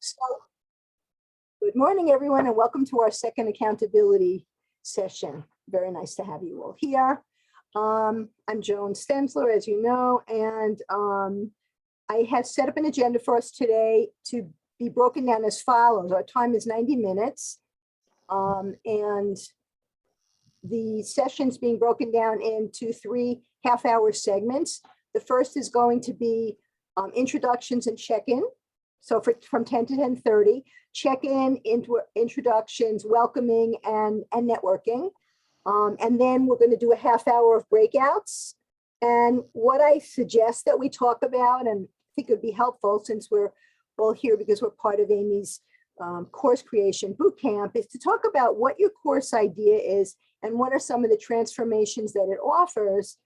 So, good morning, everyone, and welcome to our second accountability session. Very nice to have you all here. I'm Joan Stensler, as you know, and I have set up an agenda for us today to be broken down as follows. Our time is 90 minutes, and the session's being broken down into 3 half-hour segments. The first is going to be introductions and check-in. So from 10 to 10:30, check-in, introductions, welcoming, and networking. And then we're going to do a half-hour of breakouts. And what I suggest that we talk about, and I think it would be helpful since we're all here because we're part of Amy's course creation bootcamp, is to talk about what your course idea is and what are some of the transformations that it offers.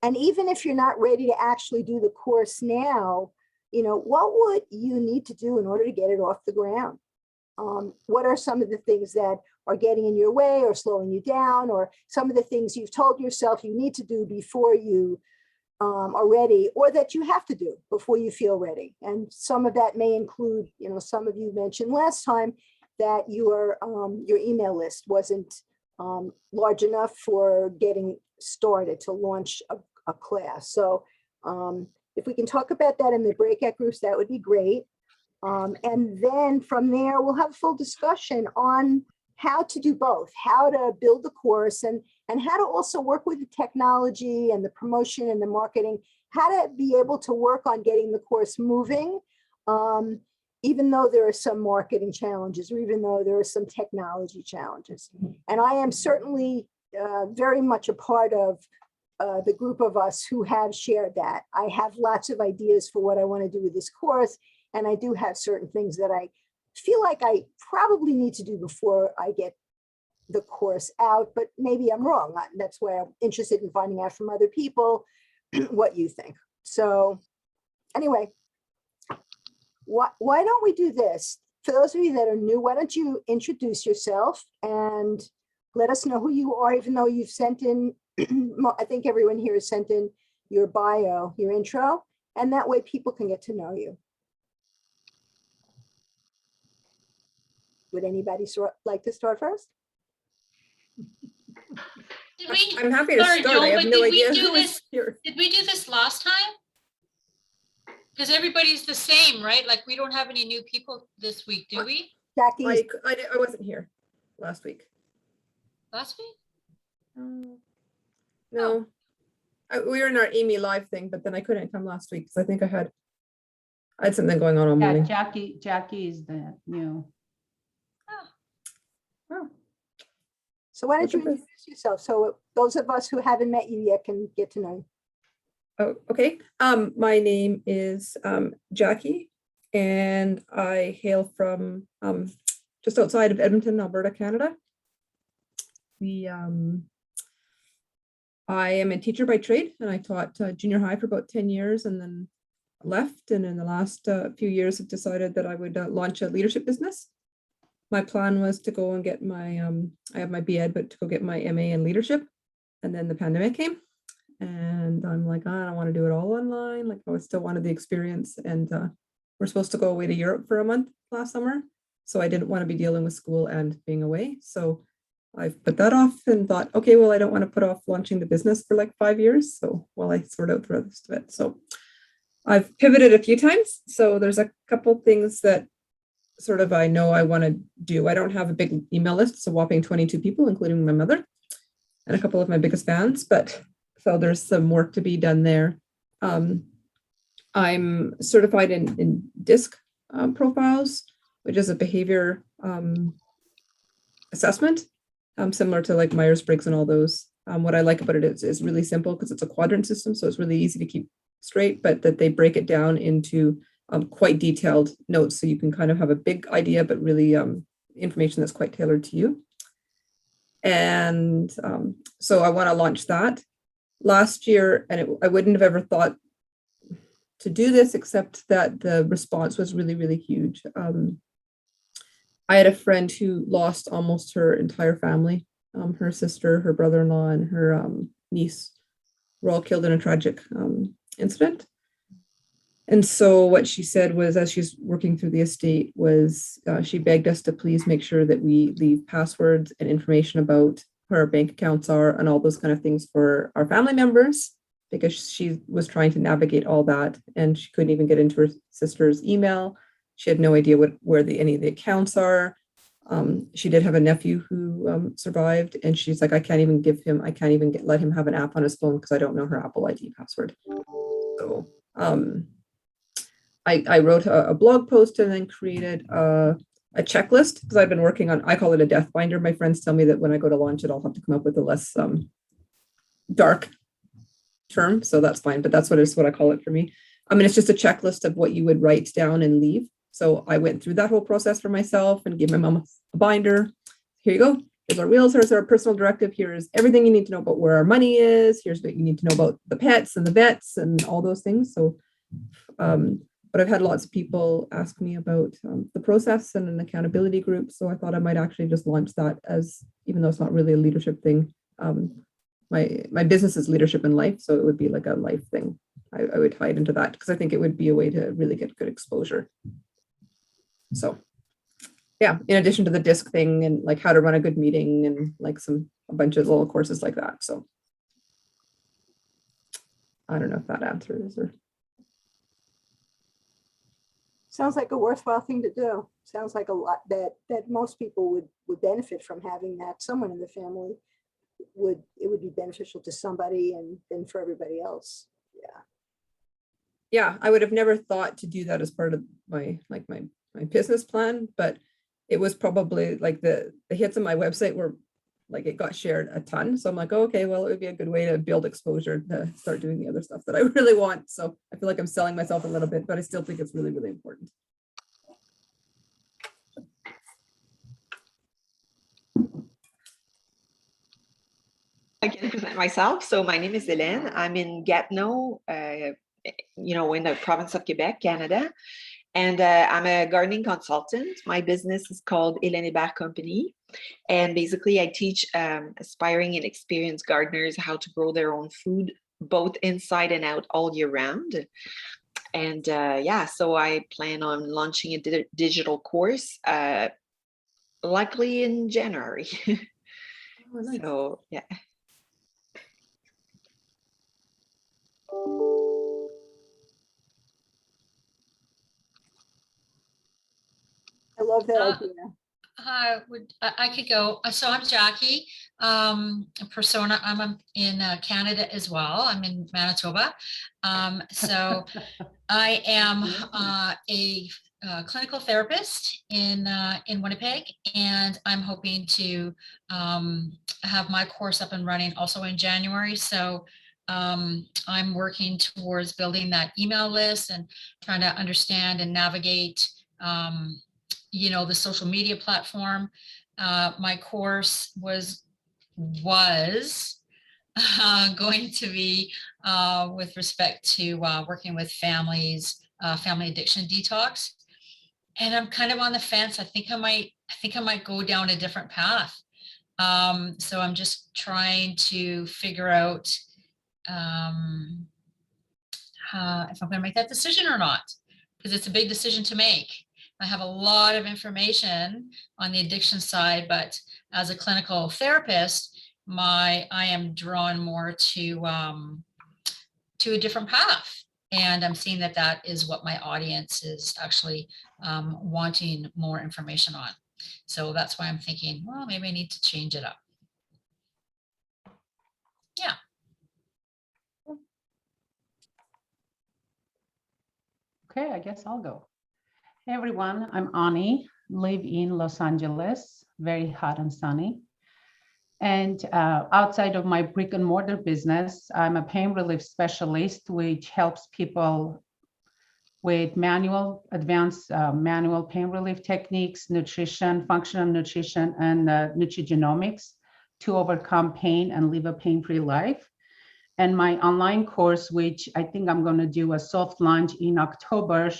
And even if you're not ready to actually do the course now, you know, what would you need to do in order to get it off the ground? What are some of the things that are getting in your way or slowing you down, or some of the things you've told yourself you need to do before you are ready, or that you have to do before you feel ready? And some of that may include, you know, some of you mentioned last time that your email list wasn't large enough for getting started to launch a class. So if we can talk about that in the breakout groups, that would be great. And then from there, we'll have a full discussion on how to do both, how to build the course and how to also work with the technology and the promotion and the marketing, how to be able to work on getting the course moving, even though there are some marketing challenges, or even though there are some technology challenges. And I am certainly very much a part of the group of us who have shared that. I have lots of ideas for what I want to do with this course, and I do have certain things that I feel like I probably need to do before I get the course out, but maybe I'm wrong. That's why I'm interested in finding out from other people what you think. So anyway, why don't we do this? For those of you that are new, why don't you introduce yourself and let us know who you are, even though you've sent in, I think everyone here has sent in your bio, your intro, and that way people can get to know you. Would anybody like to start first? I'm happy to start. Joan, I have no idea who this, is here. Did we do this last time? Because everybody's the same, right? Like we don't have any new people this week, do we? Jackie, I wasn't here last week. Last week? No. We were in our Amy Live thing, but then I couldn't come last week because I think I had something going on all Yeah, morning. Jackie is the new. Oh. so why don't you introduce yourself so those of us who haven't met you yet can get to know you. Oh, okay. My name is Jackie, and I hail from just outside of Edmonton, Alberta, Canada. I am a teacher by trade, and I taught junior high for about 10 years and then left. And in the last few years, have decided that I would launch a leadership business. My plan was to go and get my, I have my B.Ed, but to go get my MA in leadership. And then the pandemic came. And I'm like, I don't want to do it all online. Like I still wanted the experience. And we're supposed to go away to Europe for a month last summer. So I didn't want to be dealing with school and being away. So I've put that off and thought, okay, well, I don't want to put off launching the business for like 5 years. So while I sort out the rest of it. So I've pivoted a few times. So there's a couple things that sort of I know I want to do. I don't have a big email list. It's a whopping 22 people, including my mother and a couple of my biggest fans. But so there's some work to be done there. I'm certified in DISC profiles, which is a behavior assessment, similar to like Myers-Briggs and all those. What I like about it is really simple because it's a quadrant system, so it's really easy to keep straight, but that they break it down into quite detailed notes, so you can kind of have a big idea, but really information that's quite tailored to you. And so I want to launch that. Last year, and I wouldn't have ever thought to do this, except that the response was really, really huge. I had a friend who lost almost her entire family. Her sister, her brother-in-law, and her niece were all killed in a tragic incident. And so what she said was, as she's working through the estate, was she begged us to please make sure that we leave passwords and information about where our bank accounts are and all those kind of things for our family members, because she was trying to navigate all that and she couldn't even get into her sister's email. She had no idea where any of the accounts are. She did have a nephew who survived, and she's like, I can't even let him have an app on his phone because I don't know her Apple ID password. So I wrote a blog post and then created a checklist, because I've been working on, I call it a death binder. My friends tell me that when I go to launch it, I'll have to come up with a less dark term. So that's fine, but that's what I call it for me. I mean, it's just a checklist of what you would write down and leave. So I went through that whole process for myself and gave my mom a binder. Here you go. Here's our wheels. Here's our personal directive. Here's everything you need to know about where our money is. Here's what you need to know about the pets and the vets and all those things. So, but I've had lots of people ask me about the process and an accountability group. So I thought I might actually just launch that, as, even though it's not really a leadership thing. My business is leadership in life. So it would be like a life thing. I would tie it into that because I think it would be a way to really get good exposure. So yeah, in addition to the DISC thing and like how to run a good meeting and like a bunch of little courses like that. So I don't know if that answers or. Sounds like a worthwhile thing to do. Sounds like a lot that most people would benefit from having that. Someone in the family it would be beneficial to somebody and then for everybody else. Yeah. Yeah, I would have never thought to do that as part of my business plan, but it was probably like the hits on my website were like, it got shared a ton. So I'm like, oh, okay, well, it would be a good way to build exposure to start doing the other stuff that I really want. So I feel like I'm selling myself a little bit, but I still think it's really, really important. I can present myself. So my name is Hélène. I'm in Gatineau, in the province of Quebec, Canada. And I'm a gardening consultant. My business is called Hélène Hébert Company. And basically I teach aspiring and experienced gardeners how to grow their own food, both inside and out all year round. And so I plan on launching a digital course, likely in January. Oh, nice. So, yeah. I love that idea. I could go. So I'm Jackie, persona. I'm in Canada as well. I'm in Manitoba. So I am a clinical therapist in Winnipeg, and I'm hoping to have my course up and running also in January. So I'm working towards building that email list and trying to understand and navigate the social media platform. My course was going to be with respect to working with families, family addiction detox. And I'm kind of on the fence. I think I might go down a different path. So I'm just trying to figure out if I'm going to make that decision or not, because it's a big decision to make. I have a lot of information on the addiction side, but as a clinical therapist, I am drawn more to a different path. And I'm seeing that is what my audience is actually wanting more information on. So that's why I'm thinking, well, maybe I need to change it up. Yeah. Okay, I guess I'll go. Hey everyone, I'm Ani, live in Los Angeles, very hot and sunny. And outside of my brick and mortar business, I'm a pain relief specialist, which helps people with advanced manual pain relief techniques, nutrition, functional nutrition, and nutrigenomics to overcome pain and live a pain-free life. And my online course, which I think I'm going to do a soft launch in October,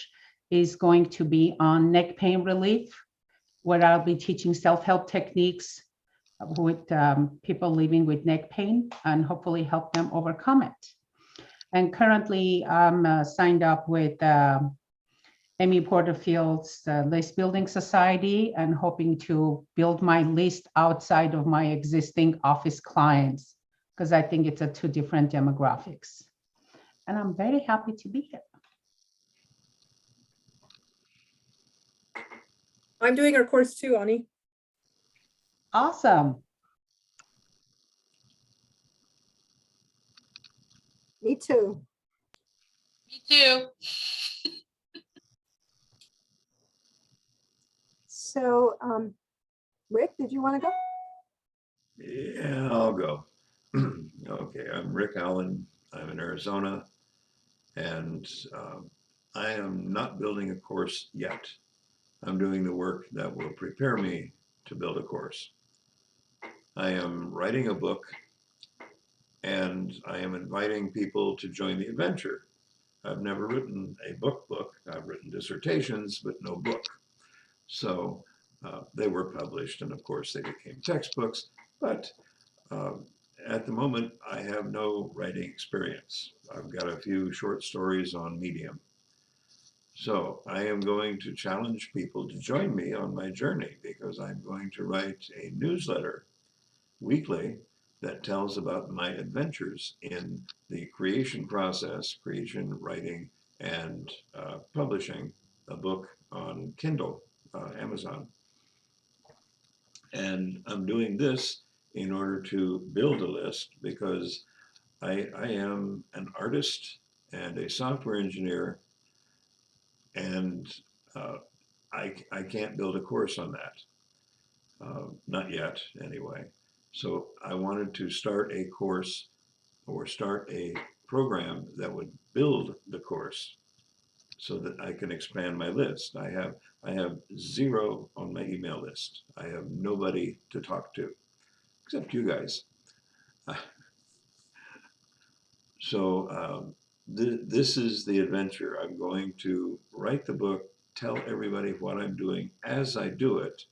is going to be on neck pain relief, where I'll be teaching self-help techniques with people living with neck pain and hopefully help them overcome it. And currently I'm signed up with Amy Porterfield's List Building Society and hoping to build my list outside of my existing office clients, because I think it's a two different demographics. And I'm very happy to be here. I'm doing our course too, Ani. Awesome. Me too. Me too. So, Rick, did you want to go? Yeah, I'll go. Okay, I'm Rick Allen. I'm in Arizona, and I am not building a course yet. I'm doing the work that will prepare me to build a course. I am writing a book, and I am inviting people to join the adventure. I've never written a book. I've written dissertations, but no book. So they were published, and of course they became textbooks, but at the moment, I have no writing experience. I've got a few short stories on Medium. So I am going to challenge people to join me on my journey, because I'm going to write a newsletter weekly that tells about my adventures in the creation process, creation, writing, and publishing a book on Kindle, Amazon. And I'm doing this in order to build a list, because I am an artist and a software engineer, and I can't build a course on that, not yet anyway. So I wanted to start a course, or start a program that would build the course so that I can expand my list. I have zero on my email list. I have nobody to talk to except you guys. So this is the adventure. I'm going to write the book, tell everybody what I'm doing as I do it,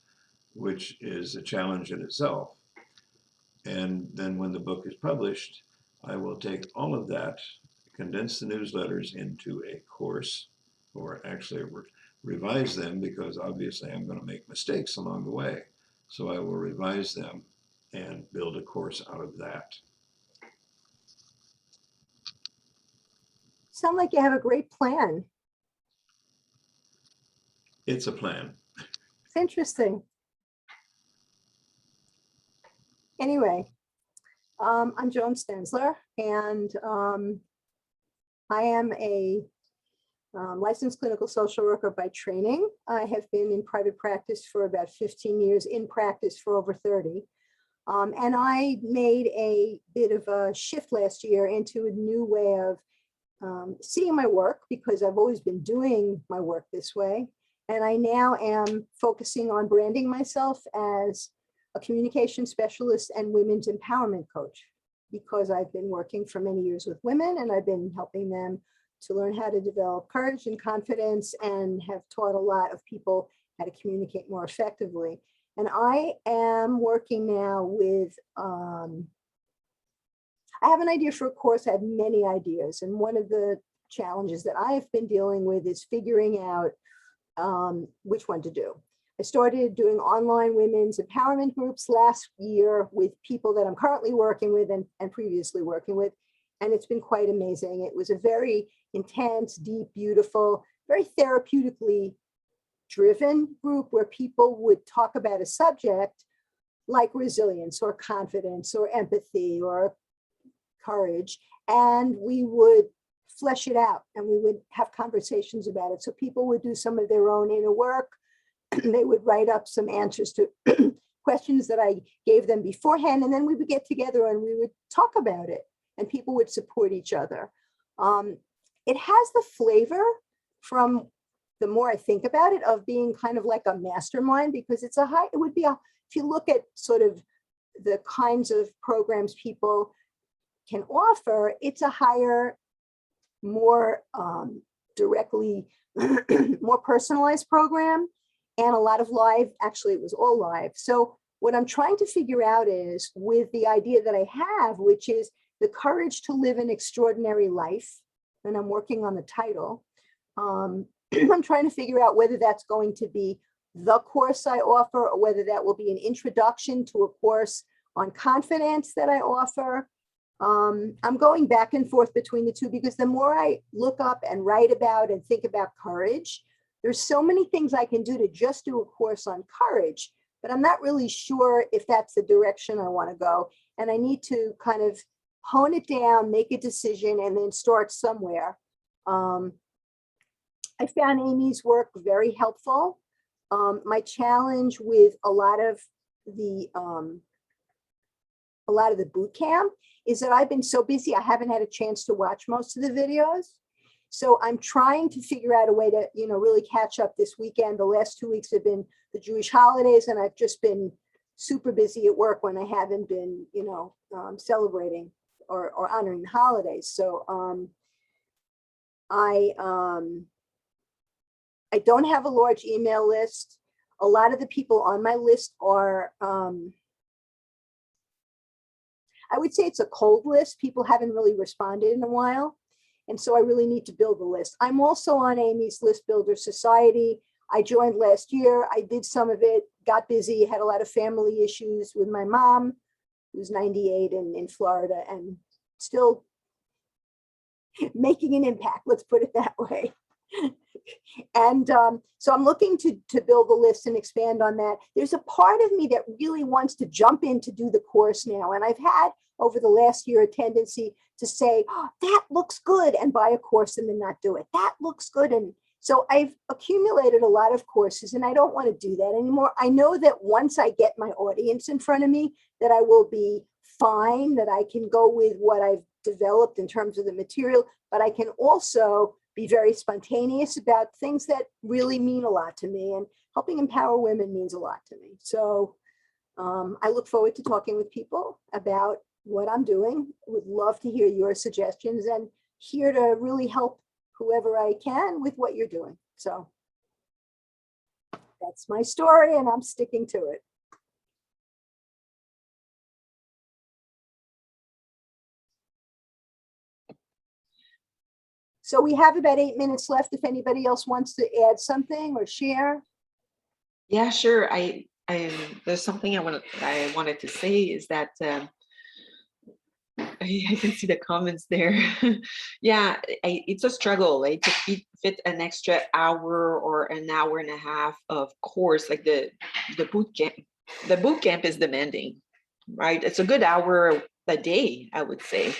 which is a challenge in itself. And then when the book is published, I will take all of that, condense the newsletters into a course, or actually revise them, because obviously I'm going to make mistakes along the way. So I will revise them and build a course out of that. Sound like you have a great plan. It's a plan. It's interesting. Anyway, I'm Joan Stensler, and I am a licensed clinical social worker by training. I have been in private practice for about 15 years, in practice for over 30. And I made a bit of a shift last year into a new way of seeing my work, because I've always been doing my work this way. And I now am focusing on branding myself as a communication specialist and women's empowerment coach, because I've been working for many years with women, and I've been helping them to learn how to develop courage and confidence, and have taught a lot of people how to communicate more effectively. And I am working now with, I have an idea for a course. I have many ideas. And one of the challenges that I have been dealing with is figuring out which one to do. I started doing online women's empowerment groups last year with people that I'm currently working with and previously working with. And it's been quite amazing. It was a very intense, deep, beautiful, very therapeutically driven group where people would talk about a subject like resilience or confidence or empathy or courage, and we would flesh it out and we would have conversations about it. So people would do some of their own inner work. They would write up some answers to questions that I gave them beforehand, and then we would get together and we would talk about it, and people would support each other. It has the flavor, from the more I think about it, of being kind of like a mastermind, because it's it would be if you look at sort of the kinds of programs people can offer, it's a higher, more directly, more personalized program, and a lot of live. Actually, it was all live. So what I'm trying to figure out is, with the idea that I have, which is The Courage to Live an Extraordinary Life. And I'm working on the title. I'm trying to figure out whether that's going to be the course I offer or whether that will be an introduction to a course on confidence that I offer. I'm going back and forth between the two because the more I look up and write about and think about courage, there's so many things I can do to just do a course on courage, but I'm not really sure if that's the direction I want to go. And I need to kind of hone it down, make a decision, and then start somewhere. I found Amy's work very helpful. My challenge with a lot of the boot camp is that I've been so busy, I haven't had a chance to watch most of the videos. So I'm trying to figure out a way to, really catch up this weekend. The last 2 weeks have been the Jewish holidays, and I've just been super busy at work when I haven't been, celebrating or honoring the holidays. So I don't have a large email list. A lot of the people on my list are, I would say it's a cold list. People haven't really responded in a while. And so I really need to build a list. I'm also on Amy's List Builder Society. I joined last year. I did some of it, got busy, had a lot of family issues with my mom, who's 98 and in Florida, and still making an impact, let's put it that way. And so I'm looking to build a list and expand on that. There's a part of me that really wants to jump in to do the course now. And I've had over the last year a tendency to say, oh, that looks good, and buy a course and then not do it. That looks good. And so I've accumulated a lot of courses, and I don't want to do that anymore. I know that once I get my audience in front of me, that I will be fine, that I can go with what I've developed in terms of the material, but I can also be very spontaneous about things that really mean a lot to me, and helping empower women means a lot to me. So I look forward to talking with people about what I'm doing. Would love to hear your suggestions, and here to really help whoever I can with what you're doing. So that's my story, and I'm sticking to it. So we have about 8 minutes left. If anybody else wants to add something or share. Yeah, sure. I there's something I wanted to say is that I can see the comments there. Yeah, it's a struggle, right, to fit an extra hour or an hour and a half of course, like the boot camp. The boot camp is demanding, right? It's a good hour a day, I would say.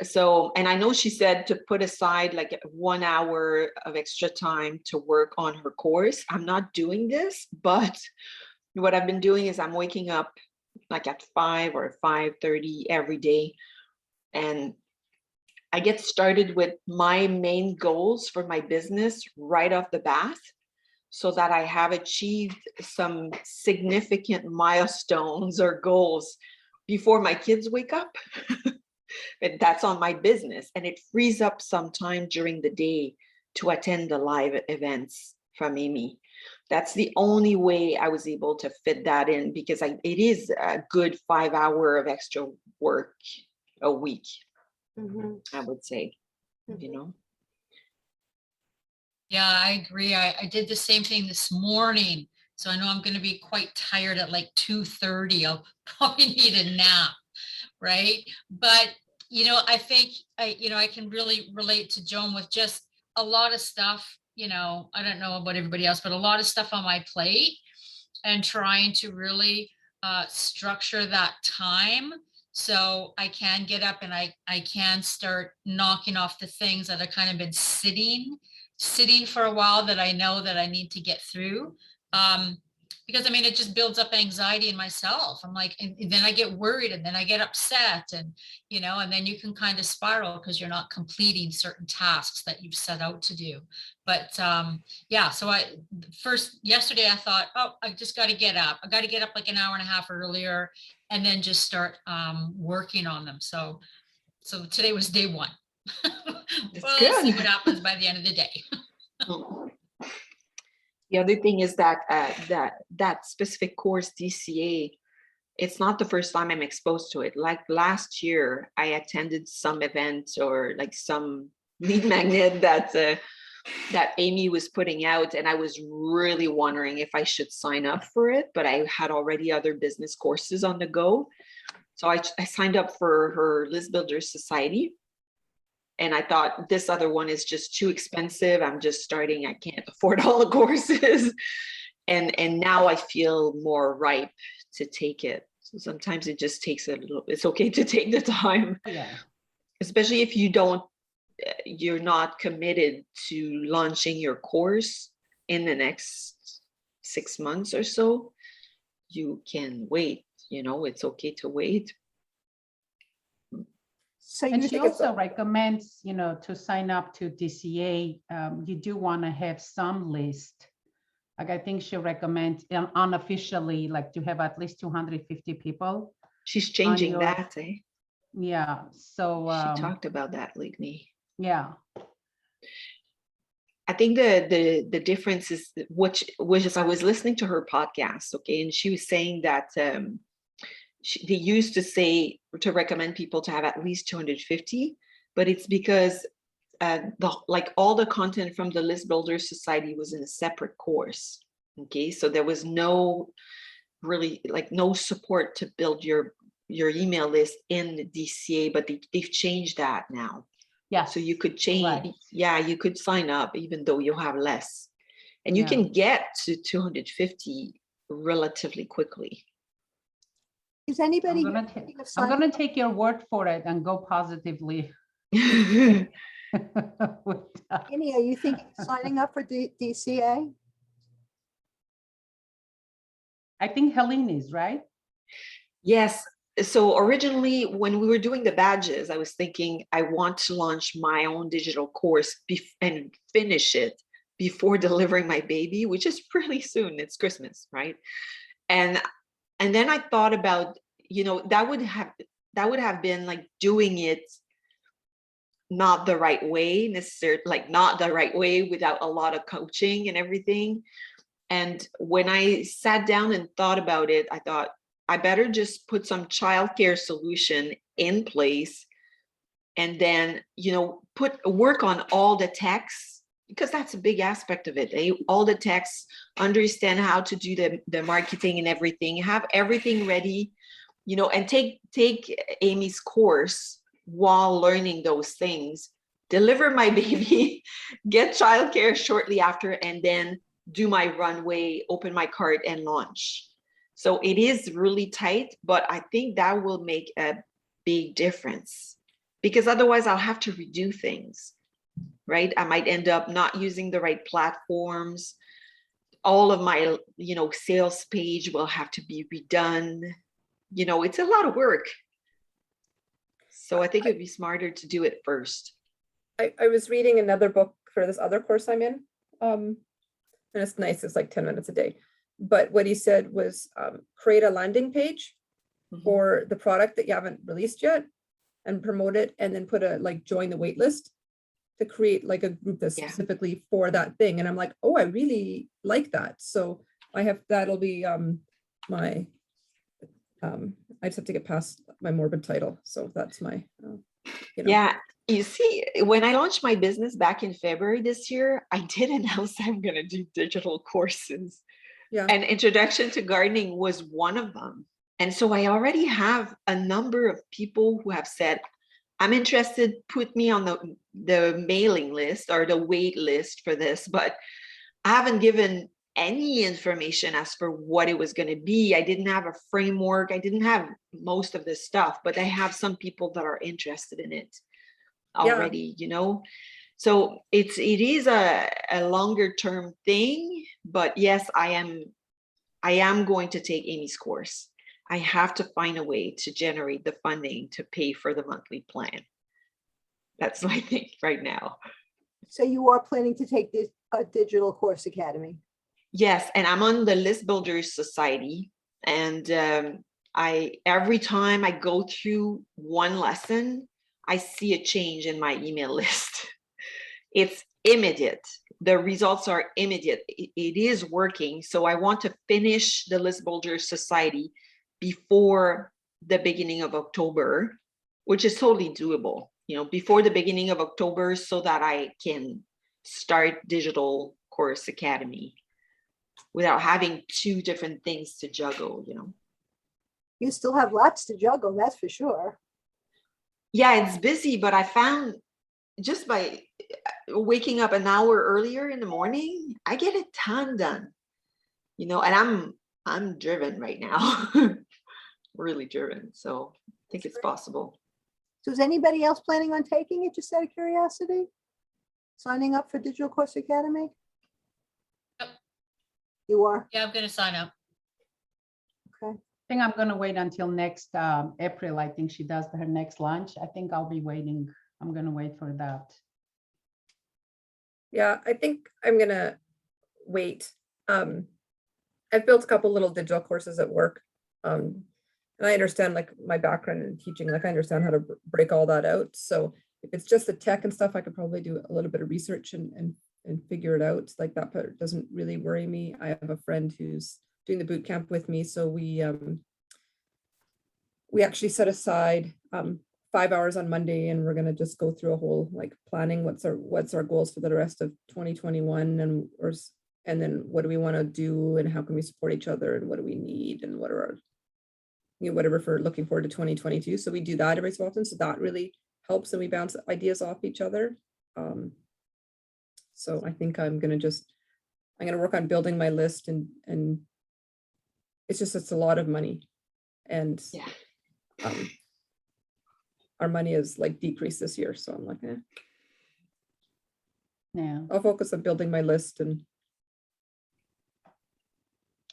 So, and I know she said to put aside like 1 hour of extra time to work on her course. I'm not doing this, but what I've been doing is I'm waking up like at 5 or 5:30 every day. And I get started with my main goals for my business right off the bat, so that I have achieved some significant milestones or goals before my kids wake up. And that's on my business, and it frees up some time during the day to attend the live events from Amy. That's the only way I was able to fit that in, because it is a good 5 hour of extra work a week, I would say, Yeah, I agree. I did the same thing this morning. So I know I'm going to be quite tired at like 2:30. I'll probably need a nap, right? But, I think, I can really relate to Joan with just a lot of stuff, I don't know about everybody else, but a lot of stuff on my plate, and trying to really structure that time so I can get up and I can start knocking off the things that have kind of been sitting for a while that I know that I need to get through. Because it just builds up anxiety in myself. I'm like, and then I get worried, and then I get upset, and and then you can kind of spiral because you're not completing certain tasks that you've set out to do. But yeah, so yesterday I thought, oh, I just got to get up. I got to get up like an hour and a half earlier, and then just start working on them. So today was day one. We'll see what happens by the end of the day. The other thing is that that specific course, DCA, it's not the first time I'm exposed to it. Like last year, I attended some event or like some lead magnet that Amy was putting out, and I was really wondering if I should sign up for it, but I had already other business courses on the go. So I signed up for her List Builders Society. And I thought this other one is just too expensive. I'm just starting. I can't afford all the courses. And now I feel more ripe to take it. So sometimes it just takes a little, it's okay to take the time. Yeah. Especially if you're not committed to launching your course in the next 6 months or so, you can wait, it's okay to wait. So you And she think it's, also recommends, to sign up to DCA, you do want to have some list. Like I think she recommends unofficially, like to have at least 250 people. She's changing your- that, eh? Yeah. So She talked about that lately. yeah. I think the difference is which is I was listening to her podcast, okay, and she was saying that they used to say to recommend people to have at least 250, but it's because all the content from the List Builders Society was in a separate course. Okay, so there was no support to build your email list in the DCA, but they've changed that now. Yeah. So you could change, Right. yeah, you could sign up even though you have less, and you can get to 250 relatively quickly. is anybody? I'm thinking of gonna signing- take your word for it and go positively. Amy, are you thinking of signing up for DCA? I think Helene is, right? Yes. So originally, when we were doing the badges, I was thinking I want to launch my own digital course and finish it before delivering my baby, which is pretty soon. It's Christmas, right? And then I thought about, that would have been like doing it not the right way necessarily, like not the right way without a lot of coaching and everything. And when I sat down and thought about it, I thought I better just put some childcare solution in place and then, work on all the techs, because that's a big aspect of it. All the techs, understand how to do the marketing and everything, have everything ready, and take Amy's course while learning those things, deliver my baby, get childcare shortly after, and then do my runway, open my cart and launch. So it is really tight, but I think that will make a big difference, because otherwise I'll have to redo things, right? I might end up not using the right platforms. All of my, sales page will have to be redone. It's a lot of work. So I think it'd be smarter to do it first. I was reading another book for this other course I'm in. And it's nice, it's like 10 minutes a day. But what he said was create a landing page Mhm. for the product that you haven't released yet and promote it, and then put join the wait list to create like a group that's Yeah. specifically for that thing. And I'm like, oh, I really like that. So that'll be my, I just have to get past my morbid title. So that's my, Yeah, you see, when I launched my business back in February this year, I did announce I'm going to do digital courses. Yeah. And Introduction to Gardening was one of them. And so I already have a number of people who have said, I'm interested, put me on the mailing list or the wait list for this, but I haven't given any information as for what it was going to be. I didn't have a framework. I didn't have most of this stuff, but I have some people that are interested in it already, So it is a longer term thing, but yes, I am going to take Amy's course. I have to find a way to generate the funding to pay for the monthly plan. That's my thing right now. So you are planning to take a digital course academy? Yes, and I'm on the List Builders Society, and every time I go through one lesson, I see a change in my email list. It's immediate. The results are immediate. It is working. So I want to finish the List Builders Society, before the beginning of October, which is totally doable, before the beginning of October, so that I can start Digital Course Academy without having two different things to juggle. You still have lots to juggle, that's for sure. Yeah, it's busy, but I found just by waking up an hour earlier in the morning, I get a ton done, and I'm driven right now, really driven. So I think it's possible. So is anybody else planning on taking it, just out of curiosity? Signing up for Digital Course Academy? Yep. You are? Yeah, I'm gonna sign up. Okay. I think I'm going to wait until next April. I think she does her next launch. I think I'll be waiting. I'm going to wait for that. Yeah, I think I'm gonna wait. I've built a couple little digital courses at work. And I understand like my background in teaching, like I understand how to break all that out. So if it's just the tech and stuff, I could probably do a little bit of research and figure it out. Like that part doesn't really worry me. I have a friend who's doing the boot camp with me. So we actually set aside 5 hours on Monday, and we're gonna just go through a whole like planning what's our goals for the rest of 2021, and then what do we want to do, and how can we support each other, and what do we need, and what are our whatever for looking forward to 2022. So we do that every so often. So that really helps, and we bounce ideas off each other. So I think I'm gonna work on building my list, and it's a lot of money, and Yeah. Our money is like decreased this year. So I'm like, Yeah. I'll focus on building my list.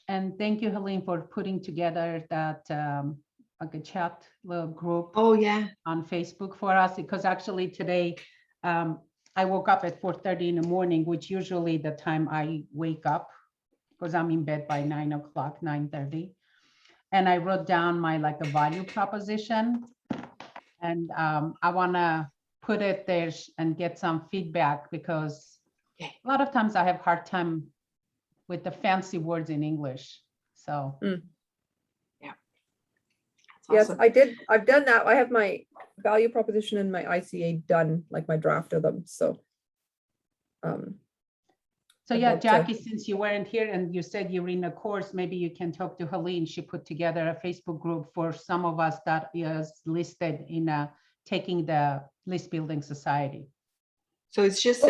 And thank you, Helene, for putting together that like a chat little group Oh yeah. on Facebook for us, because actually today I woke up at 4:30 in the morning, which usually the time I wake up, because I'm in bed by 9 o'clock, 9:30. And I wrote down my like a value proposition, and I want to put it there and get some feedback, because Okay. a lot of times I have hard time with the fancy words in English. So Yeah. That's Yes, awesome. I've done that. I have my value proposition and my ICA done, like my draft of them. So So I'd yeah, love to- Jackie, since you weren't here and you said you're in a course, maybe you can talk to Helene. She put together a Facebook group for some of us that is listed in taking the List Building Society. So it's just,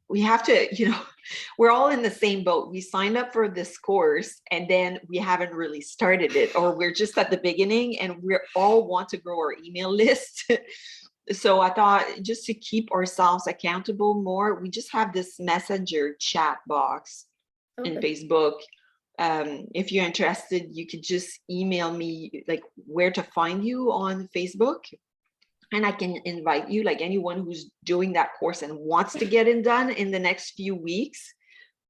we have to, we're all in the same boat. We signed up for this course and then we haven't really started it, or we're just at the beginning, and we all want to grow our email list. So I thought, just to keep ourselves accountable more, we just have this messenger chat box in Facebook. If you're interested, you could just email me like where to find you on Facebook, and I can invite you, like anyone who's doing that course and wants to get it done in the next few weeks.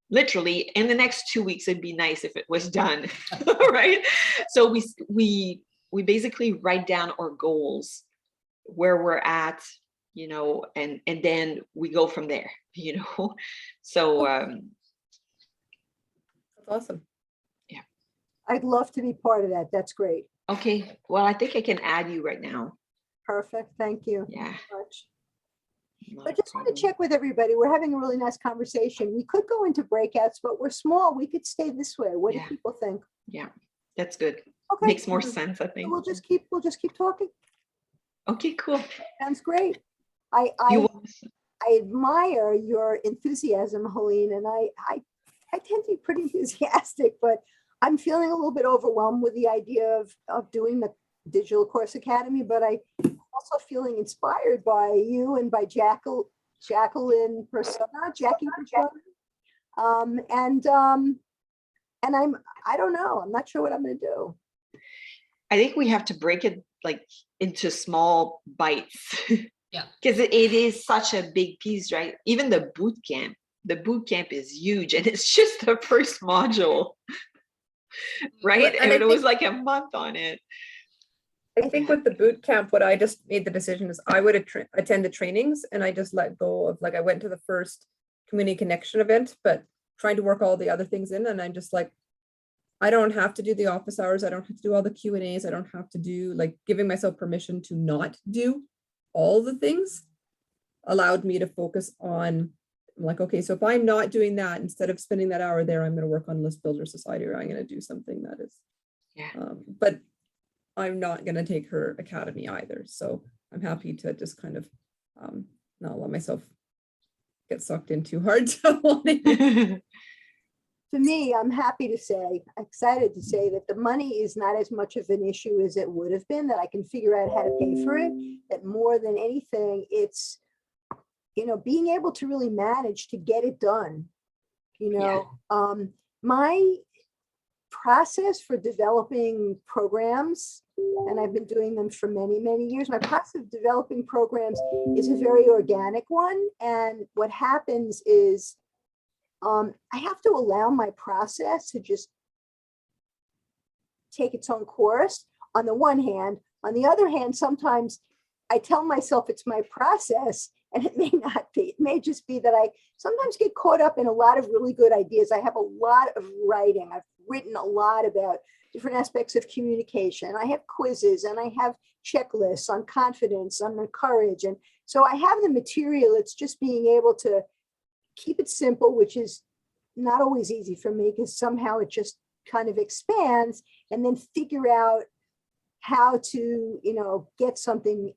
Literally in the next 2 weeks, it'd be nice if it was done. Right? So we basically write down our goals, where we're at, and then we go from there, So That's awesome. I'd love to be part of that. That's great. okay, well, I think I can add you right now. Perfect. Thank you. Yeah. Much. not I a just want to problem. check with everybody. We're having a really nice conversation. We could go into breakouts, but we're small. We could stay this way. What do Yeah. people think? Yeah, that's good. Okay. Makes more Mhm. sense, I So think. we'll just keep talking. Okay, cool. Sounds great. You I want- admire your enthusiasm, Helene, and I tend to be pretty enthusiastic, but I'm feeling a little bit overwhelmed with the idea of doing the Digital Course Academy, but I'm also feeling inspired by you and by Jacqueline Persona, Jackie Persona. And I don't know, I'm not sure what I'm gonna do. I think we have to break it like into small bites. Yeah. Because it is such a big piece, right? Even the boot camp is huge, and it's just the first module, right? And And I it was like a month on it. I think with the boot camp, what I just made the decision is I would attend the trainings, and I just let go of, like, I went to the first community connection event, but trying to work all the other things in, and I'm just like, I don't have to do the office hours. I don't have to do all the Q&As. I don't have to do, like, giving myself permission to not do all the things allowed me to focus on, I'm like, okay, so if I'm not doing that, instead of spending that hour there, I'm going to work on List Builder Society, or I'm going to do something that is, but I'm not going to take her academy either. So I'm happy to just kind of not let myself get sucked in too hard. To me, I'm happy to say, excited to say that the money is not as much of an issue as it would have been, that I can figure out how to pay for it, that more than anything, it's, being able to really manage to get it done. My process for developing programs, and I've been doing them for many, many years, my process of developing programs is a very organic one. And what happens is I have to allow my process to just take its own course on the one hand. On the other hand, sometimes I tell myself it's my process, and it may not be. It may just be that I sometimes get caught up in a lot of really good ideas. I have a lot of writing. I've written a lot about different aspects of communication. I have quizzes and I have checklists on confidence, on courage. And so I have the material. It's just being able to keep it simple, which is not always easy for me, because somehow it just kind of expands, and then figure out how to, get something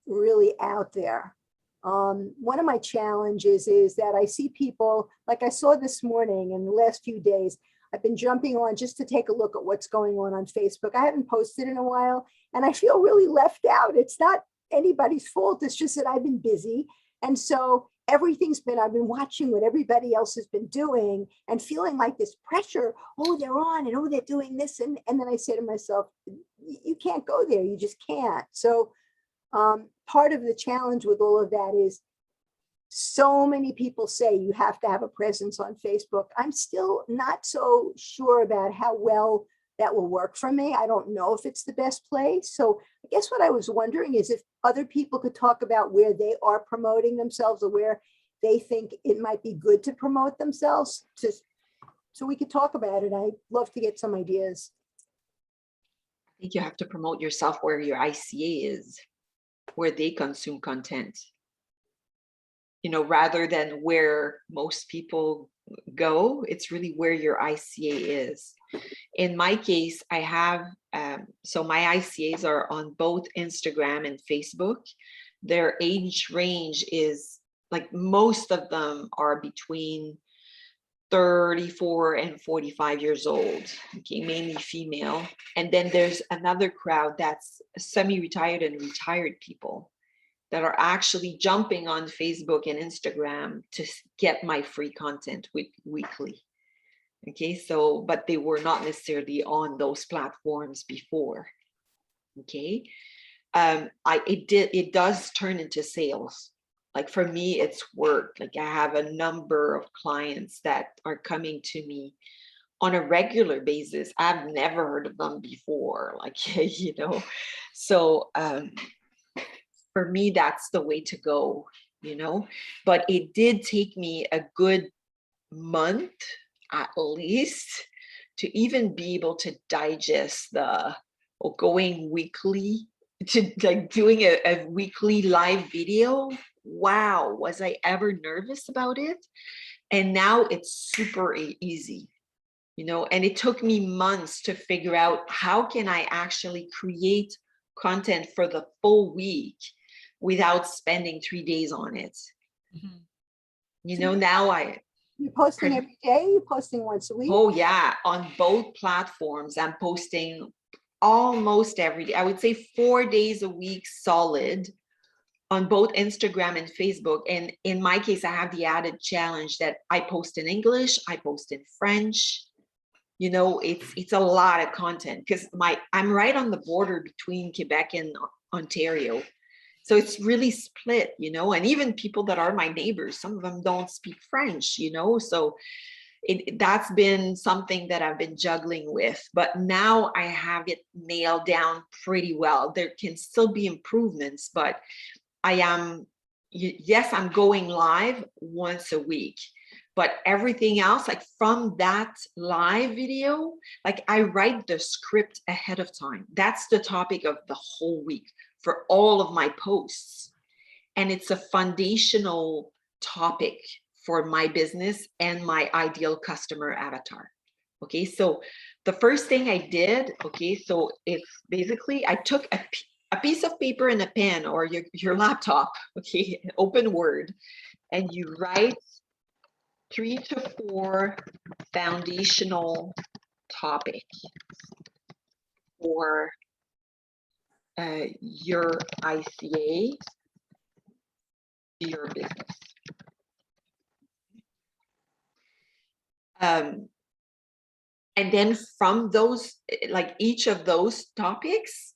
really out there. One of my challenges is that I see people, like I saw this morning in the last few days, I've been jumping on just to take a look at what's going on Facebook. I haven't posted in a while, and I feel really left out. It's not anybody's fault. It's just that I've been busy. And so I've been watching what everybody else has been doing and feeling like this pressure. Oh, they're on, and oh, they're doing this. And then I say to myself, you can't go there. You just can't. So part of the challenge with all of that is so many people say you have to have a presence on Facebook. I'm still not so sure about how well that will work for me. I don't know if it's the best place. So I guess what I was wondering is if other people could talk about where they are promoting themselves, or where they think it might be good to promote themselves, so we could talk about it. I'd love to get some ideas. I think you have to promote yourself where your ICA is, where they consume content, rather than where most people go. It's really where your ICA is. In my case, I have, so my ICAs are on both Instagram and Facebook. Their age range is, like, most of them are between 34 and 45 years old, okay, mainly female. And then there's another crowd that's semi-retired and retired people that are actually jumping on Facebook and Instagram to get my free content weekly. Okay, so, but they were not necessarily on those platforms before. Okay, it does turn into sales. Like, for me, it's work. Like, I have a number of clients that are coming to me on a regular basis. I've never heard of them before, like, so for me, that's the way to go, but it did take me a good month at least to even be able to digest going weekly, to like doing a weekly live video. Wow, was I ever nervous about it? And now it's super easy, and it took me months to figure out how can I actually create content for the full week without spending 3 days on it. Mm-hmm. Now you're posting every day? You're posting once a week? Oh yeah, on both platforms, I'm posting almost every day. I would say 4 days a week solid on both Instagram and Facebook. And in my case, I have the added challenge that I post in English, I post in French. It's a lot of content, because I'm right on the border between Quebec and Ontario. So it's really split, and even people that are my neighbors, some of them don't speak French, so that's been something that I've been juggling with. But now I have it nailed down pretty well. There can still be improvements, but I'm going live once a week, But everything else, like from that live video, like I write the script ahead of time. That's the topic of the whole week for all of my posts. And it's a foundational topic for my business and my ideal customer avatar. Okay, so the first thing I did, okay, so it's basically I took a piece of paper and a pen or your laptop, okay, open Word, and you write 3 to 4 foundational topics for your ICA, your business. And then from those, like each of those topics,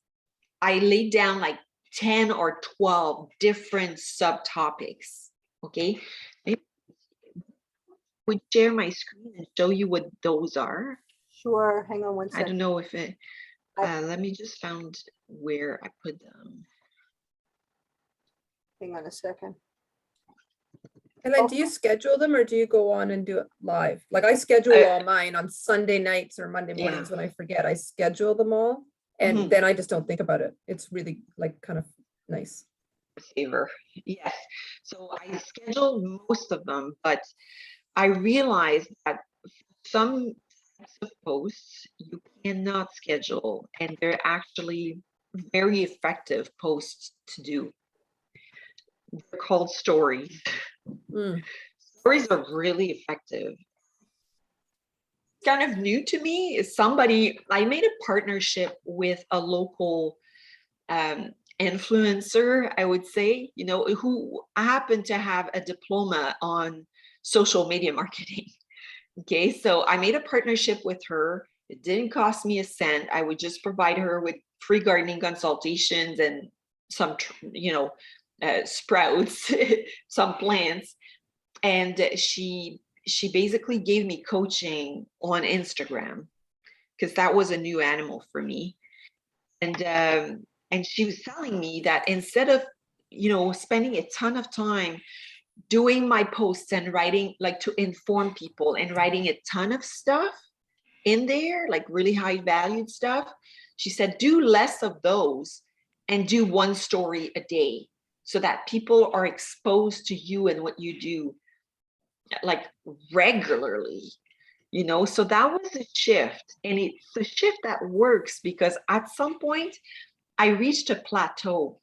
I laid down like 10 or 12 different subtopics. Okay. Maybe would share my screen and show you what those are. Sure, hang on one I second. don't know if it, let me just found where I put them. Hang on a second. And then do you schedule them or do you go on and do it live? Like I schedule all mine on Sunday nights or Monday mornings when I forget. I schedule them all and then I just don't think about it. It's really like kind of nice. Saver. Yes. So I schedule most of them, but I realized that some types of posts you cannot schedule, and they're actually very effective posts to do. They're called stories. Stories are really effective. Kind of new to me is I made a partnership with a local influencer, I would say, you know, who happened to have a diploma on social media marketing. Okay, so I made a partnership with her. It didn't cost me a cent. I would just provide her with free gardening consultations and some, you know, sprouts, some plants. And she basically gave me coaching on Instagram because that was a new animal for me. And she was telling me that instead of, you know, spending a ton of time doing my posts and writing, like to inform people and writing a ton of stuff in there, like really high valued stuff, she said, do less of those and do one story a day so that people are exposed to you and what you do like regularly, you know. So that was a shift, and it's a shift that works because at some point I reached a plateau,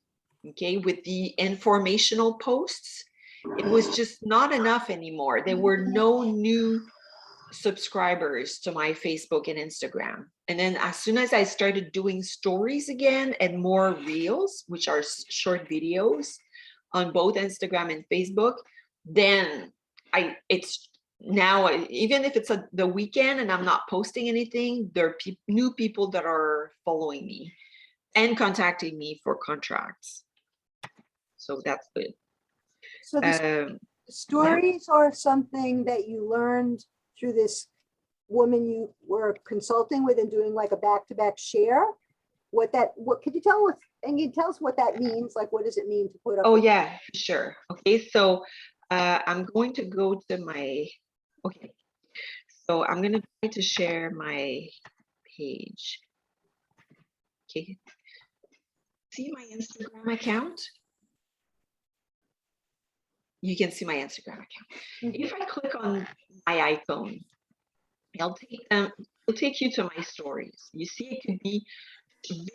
okay, with the informational posts. It was just not enough anymore. There were no new subscribers to my Facebook and Instagram. And then as soon as I started doing stories again and more reels, which are short videos on both Instagram and Facebook, then it's now, even if it's the weekend and I'm not posting anything, there are new people that are following me and contacting me for contracts. So that's good. So the stories are something that you learned through this woman you were consulting with and doing like a back-to-back share. What could you tell us? And you tell us what that means? Like, what does it mean to put up? Oh yeah, sure. Okay, so I'm going to go to my, okay. So I'm going to try to share my page. Okay. See my Instagram account? You can see my Instagram account. If I click on my icon, it'll take you to my stories. You see, it could be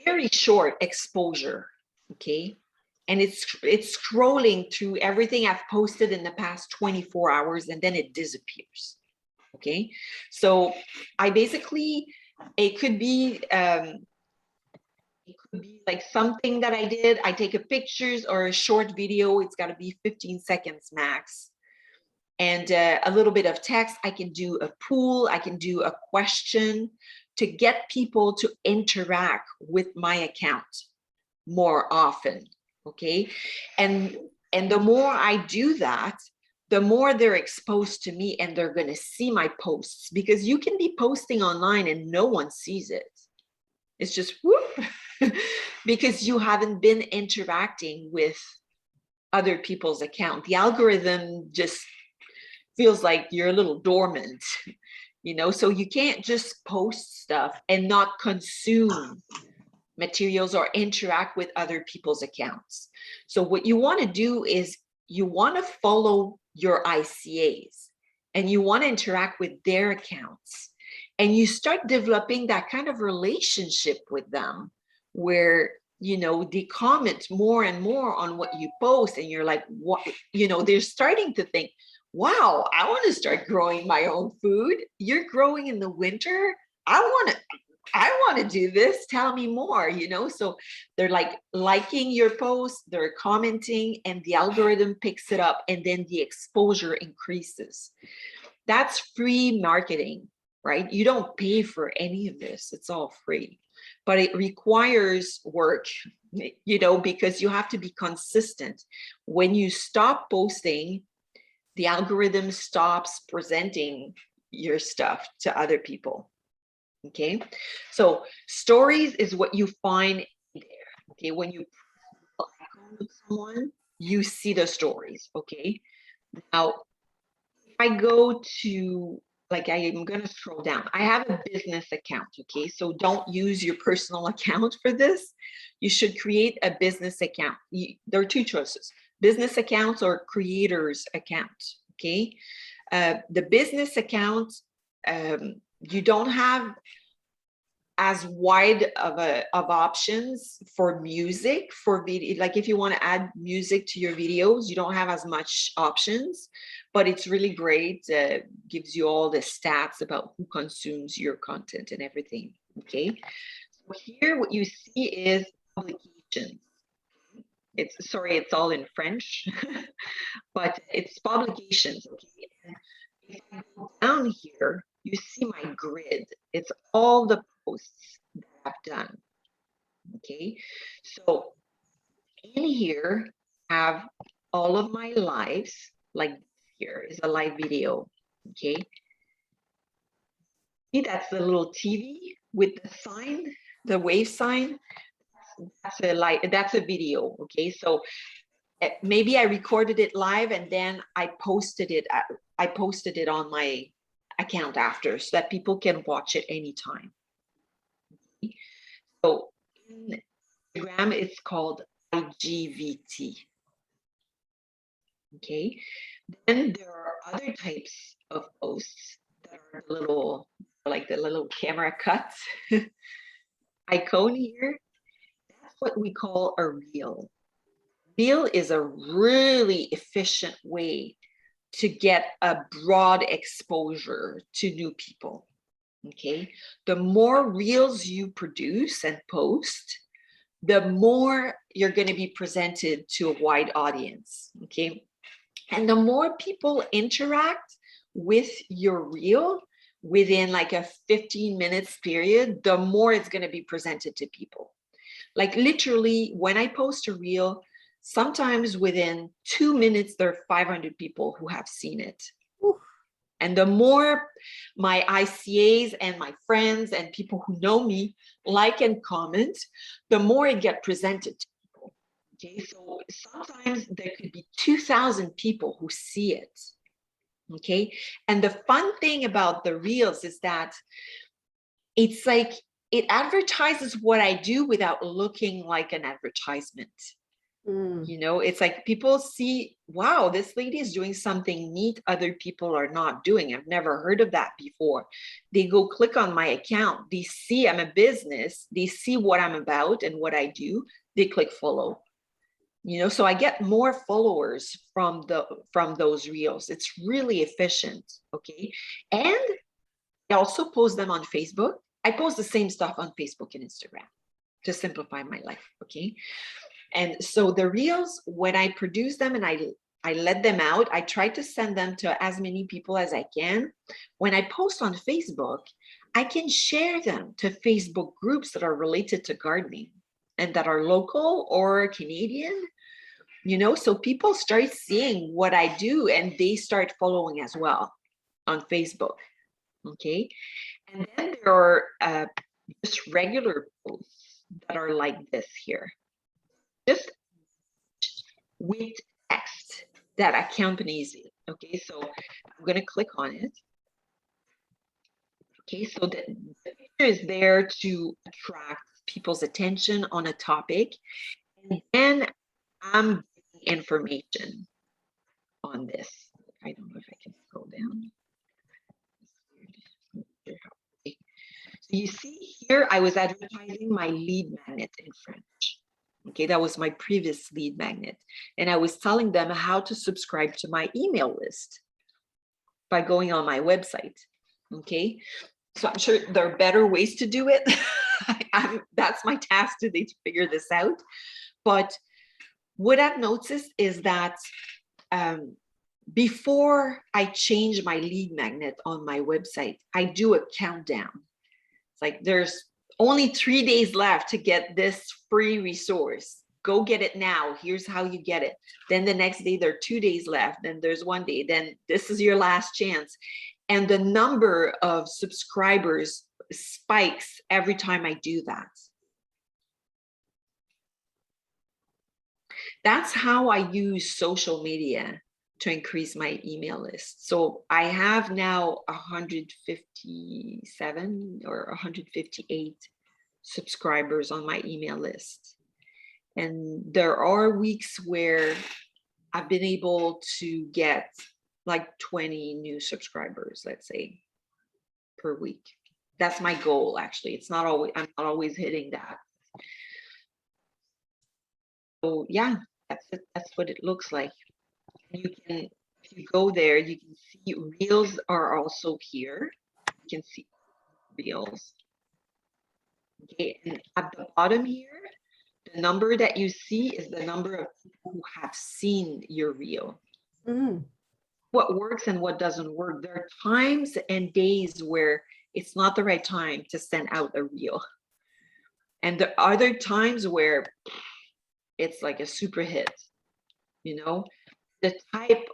very short exposure, okay? And it's scrolling through everything I've posted in the past 24 hours, and then it disappears, okay? So I basically, it could be like something that I did. I take a pictures or a short video. It's got to be 15 seconds max. And a little bit of text. I can do a poll. I can do a question to get people to interact with my account more often. Okay. And the more I do that, the more they're exposed to me and they're going to see my posts, because you can be posting online and no one sees it. It's just whoop, because you haven't been interacting with other people's account. The algorithm just feels like you're a little dormant, you know, so you can't just post stuff and not consume materials or interact with other people's accounts. So what you want to do is you want to follow your ICAs and you want to interact with their accounts, and you start developing that kind of relationship with them where, you know, they comment more and more on what you post, and you're like, what, you know, they're starting to think, wow, I want to start growing my own food. You're growing in the winter. I want to do this. Tell me more, you know? So they're like liking your post, they're commenting, and the algorithm picks it up, and then the exposure increases. That's free marketing, right? You don't pay for any of this. It's all free, but it requires work, you know, because you have to be consistent. When you stop posting, the algorithm stops presenting your stuff to other people. Okay, so stories is what you find there. Okay, when you with someone, you see the stories. Okay, now if I go to, like, I am going to scroll down. I have a business account. Okay, so don't use your personal account for this. You should create a business account. There are two choices: business accounts or creators account. Okay, the business account, you don't have as wide of options for music, for video. Like if you want to add music to your videos, you don't have as much options, but it's really great. Gives you all the stats about who consumes your content and everything. Okay, so here what you see is publications. It's all in French, but it's publications. Okay, and if I go down here, you see my grid. It's all the posts that I've done. Okay, so in here I have all of my lives. Like here is a live video. Okay, see, that's the little TV with the sign, the wave sign. That's a video. Okay, so maybe I recorded it live and then I posted it on my account after, so that people can watch it anytime. So in Instagram, it's called IGVT. Okay, then there are other types of posts that are the little camera cuts icon here. That's what we call a reel. Reel is a really efficient way to get a broad exposure to new people. Okay, the more reels you produce and post, the more you're going to be presented to a wide audience. Okay, and the more people interact with your reel within like a 15 minutes period, the more it's going to be presented to people. Like literally, when I post a reel, sometimes within 2 minutes, there are 500 people who have seen it. Ooh. And the more my ICAs and my friends and people who know me like and comment, the more it gets presented to people. Okay, so sometimes there could be 2,000 people who see it. Okay, and the fun thing about the reels is that it's like it advertises what I do without looking like an advertisement. You know, it's like people see, wow, this lady is doing something neat other people are not doing. I've never heard of that before. They go click on my account. They see I'm a business. They see what I'm about and what I do. They click follow. You know, so I get more followers from those reels. It's really efficient. Okay, and I also post them on Facebook. I post the same stuff on Facebook and Instagram to simplify my life. Okay. And so the reels, when I produce them and I let them out, I try to send them to as many people as I can. When I post on Facebook, I can share them to Facebook groups that are related to gardening and that are local or Canadian, you know, so people start seeing what I do and they start following as well on Facebook. Okay. And then there are just regular posts that are like this here. Just with text that accompanies it. Okay, so I'm going to click on it. Okay, so the picture is there to attract people's attention on a topic. And then I'm giving information on this. I don't know if I can scroll down. So you see here, I was advertising my lead magnet in French. Okay, that was my previous lead magnet. And I was telling them how to subscribe to my email list by going on my website. Okay, so I'm sure there are better ways to do it. That's my task today, to figure this out. But what I've noticed is that before I change my lead magnet on my website, I do a countdown. It's like there's only 3 days left to get this free resource. Go get it now. Here's how you get it. Then the next day, there are 2 days left. Then there's 1 day. Then this is your last chance. And the number of subscribers spikes every time I do that. That's how I use social media to increase my email list. So I have now 157 or 158 subscribers on my email list. And there are weeks where I've been able to get like 20 new subscribers, let's say, per week. That's my goal, actually. It's not always, I'm not always hitting that. So yeah, that's it. That's what it looks like. You can, if you go there, you can see reels are also here. You can see reels. Okay, and at the bottom here, the number that you see is the number of people who have seen your reel. What works and what doesn't work. There are times and days where it's not the right time to send out a reel. And there are other times where it's like a super hit, you know, the type,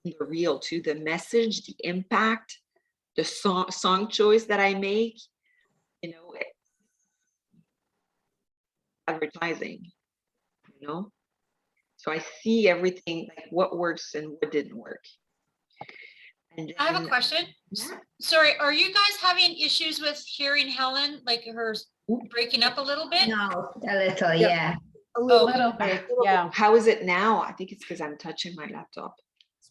the reel to the message, the impact, the song choice that I make, you know, advertising, you know. So I see everything, like what works and what didn't work. And I have a question. Yeah. Sorry, are you guys having issues with hearing Helen, like her breaking up a little bit? No, a little, Yep. yeah. A A little, little bit, yeah. How is it now? I think it's because I'm touching my laptop.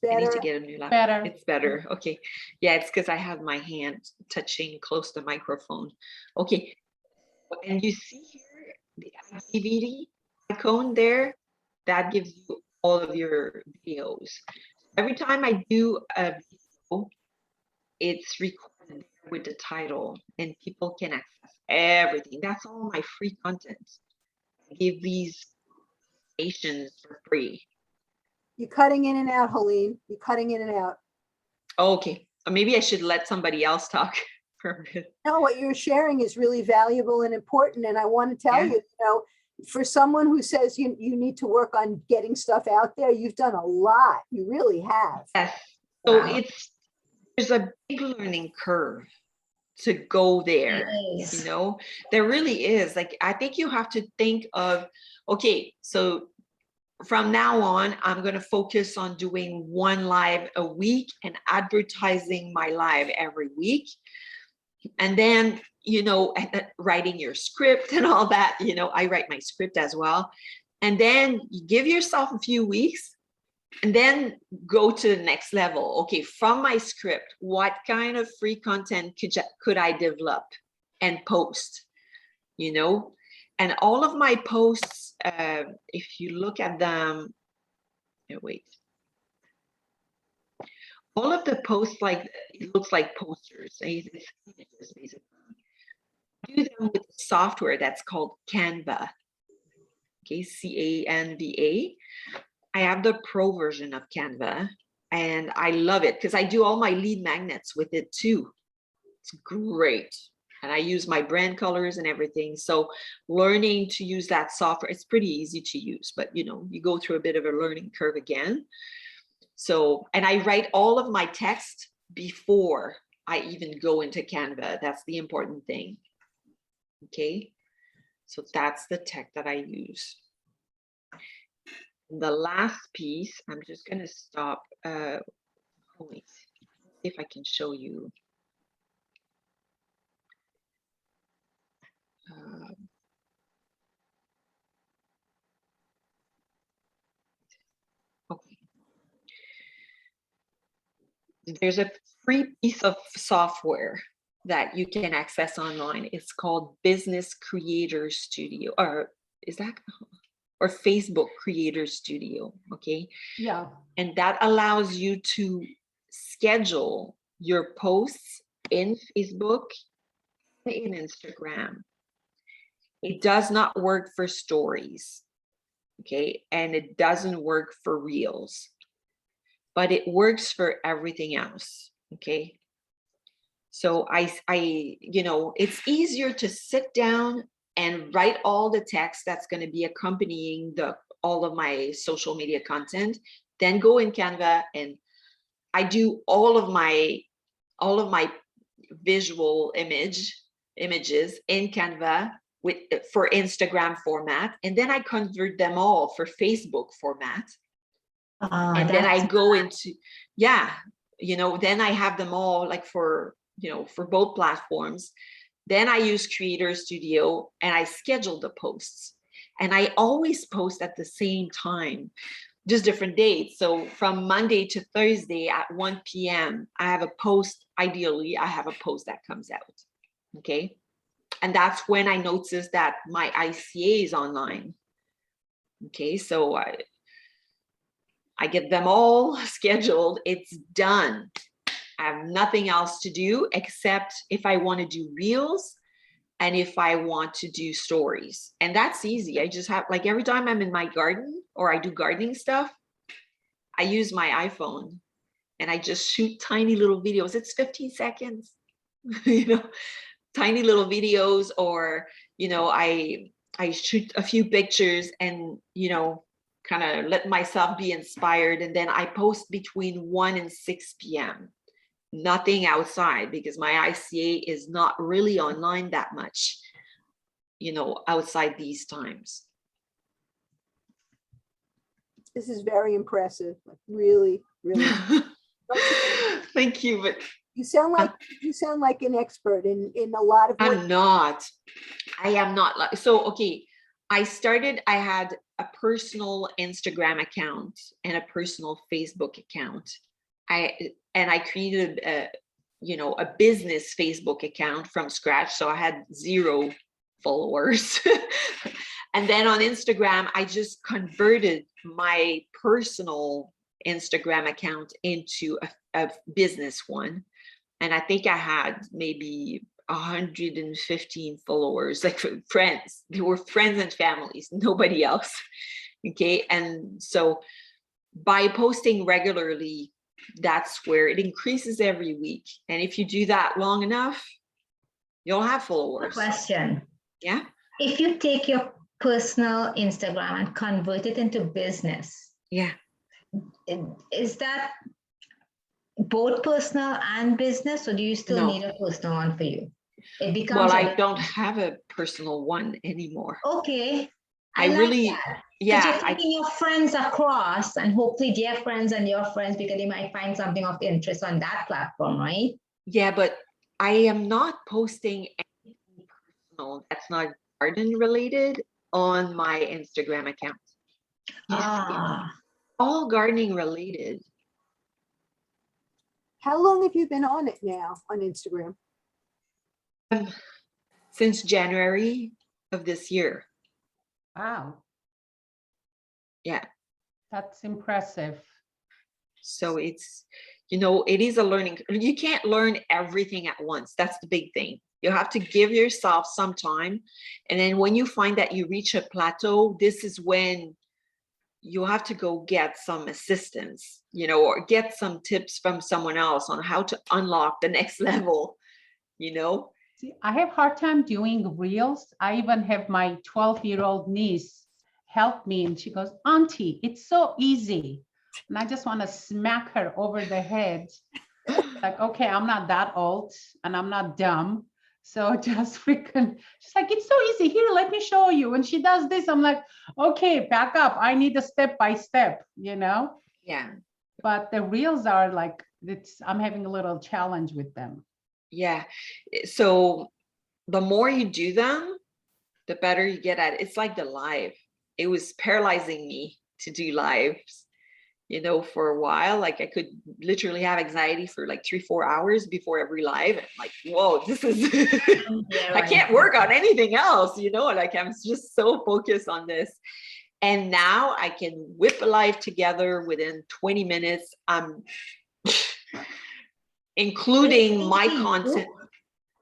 it's I need to better. get a new laptop. Better. It's better. Okay. Yeah, it's because I have my hand touching close to the microphone. Okay. And you see here the DVD icon there, that gives you all of your videos. Every time I do a video, it's recorded with the title and people can access everything. That's all my free content. I give these stations for free. You're cutting in and out, Helene. You're cutting in and out. Okay, maybe I should let somebody else talk for a bit. No, what you're sharing is really valuable and important. And I want to tell Yeah. you, you know, for someone who says you need to work on getting stuff out there, you've done a lot. You really have. Yes. So Wow. there's a big learning curve to go there. It is. You know, there really is. Like, I think you have to think of, okay, so from now on, I'm going to focus on doing 1 live a week and advertising my live every week. And then, you know, writing your script and all that, you know, I write my script as well. And then you give yourself a few weeks and then go to the next level. Okay, from my script, what kind of free content could I develop and post, you know? And all of my posts, if you look at them, wait. All of the posts, like, it looks like posters. It's images, basically. I do them with software that's called Canva. Okay, Canva. I have the pro version of Canva and I love it because I do all my lead magnets with it too. It's great. And I use my brand colors and everything. So learning to use that software, it's pretty easy to use, but you know, you go through a bit of a learning curve again. So, and I write all of my text before I even go into Canva. That's the important thing. Okay. So that's the tech that I use. The last piece, I'm just going to stop. Wait, see if I can show you. Okay. There's a free piece of software that you can access online. It's called Business Creator Studio, or is that, or Facebook Creator Studio, okay? Yeah. And that allows you to schedule your posts in Facebook, in Instagram. It does not work for stories, okay? And it doesn't work for reels, but it works for everything else, okay? So you know, it's easier to sit down and write all the text that's going to be accompanying all of my social media content, then go in Canva and I do all of my visual images in Canva for Instagram format, and then I convert them all for Facebook format. And then I go into, yeah, you know, then I have them all like for, you know, for both platforms. Then I use Creator Studio and I schedule the posts. And I always post at the same time, just different dates. So from Monday to Thursday at 1 p.m., I have a post. Ideally, I have a post that comes out. Okay. And that's when I notice that my ICA is online. Okay. So I get them all scheduled. It's done. I have nothing else to do except if I want to do reels and if I want to do stories. And that's easy. I just have, like, every time I'm in my garden or I do gardening stuff, I use my iPhone and I just shoot tiny little videos. It's 15 seconds, you know, tiny little videos, or, you know, I shoot a few pictures and, you know, kind of let myself be inspired. And then I post between 1 and 6 p.m. Nothing outside, because my ICA is not really online that much, you know, outside these times. This is very impressive, like really, really. Thank you, but You sound like an expert in a lot of what. I'm not. I am not. Like, so, okay, I had a personal Instagram account and a personal Facebook account. I created a business Facebook account from scratch. So I had 0 followers. And then on Instagram, I just converted my personal Instagram account into a business one. And I think I had maybe 115 followers, like friends. They were friends and families, nobody else. Okay. And so by posting regularly, that's where it increases every week. And if you do that long enough, you'll have followers. Question. Yeah. If you take your personal Instagram and convert it into business, Yeah. is that both personal and business, or do you still need a personal one for you? It becomes. Well, I don't have a personal one anymore. Okay. I like really, that. yeah. You're taking your friends across, and hopefully their friends and your friends, because they might find something of interest on that platform, right? Yeah, but I am not posting anything personal that's not garden related on my Instagram account. All gardening related. How long have you been on it now on Instagram? Since January of this year. Wow. Yeah. That's impressive. So it's, you know, it is a learning. You can't learn everything at once. That's the big thing. You have to give yourself some time. And then when you find that you reach a plateau, this is when you have to go get some assistance, you know, or get some tips from someone else on how to unlock the next level, you know. See, I have a hard time doing reels. I even have my 12-year-old niece help me, and she goes, "Auntie, it's so easy." And I just want to smack her over the head. Like, okay, I'm not that old and I'm not dumb. So just freaking, she's like, it's so easy. Here, let me show you. And she does this. I'm like, okay, back up. I need a step by step, you know? Yeah. But the reels are like, I'm having a little challenge with them. Yeah. So the more you do them, the better you get at it. It's like the live. It was paralyzing me to do lives, you know, for a while. Like I could literally have anxiety for like 3-4 hours before every live. And like, whoa, this is, Yeah, I right. can't work on anything else, you know, like I'm just so focused on this. And now I can whip a live together within 20 minutes. I'm including my content.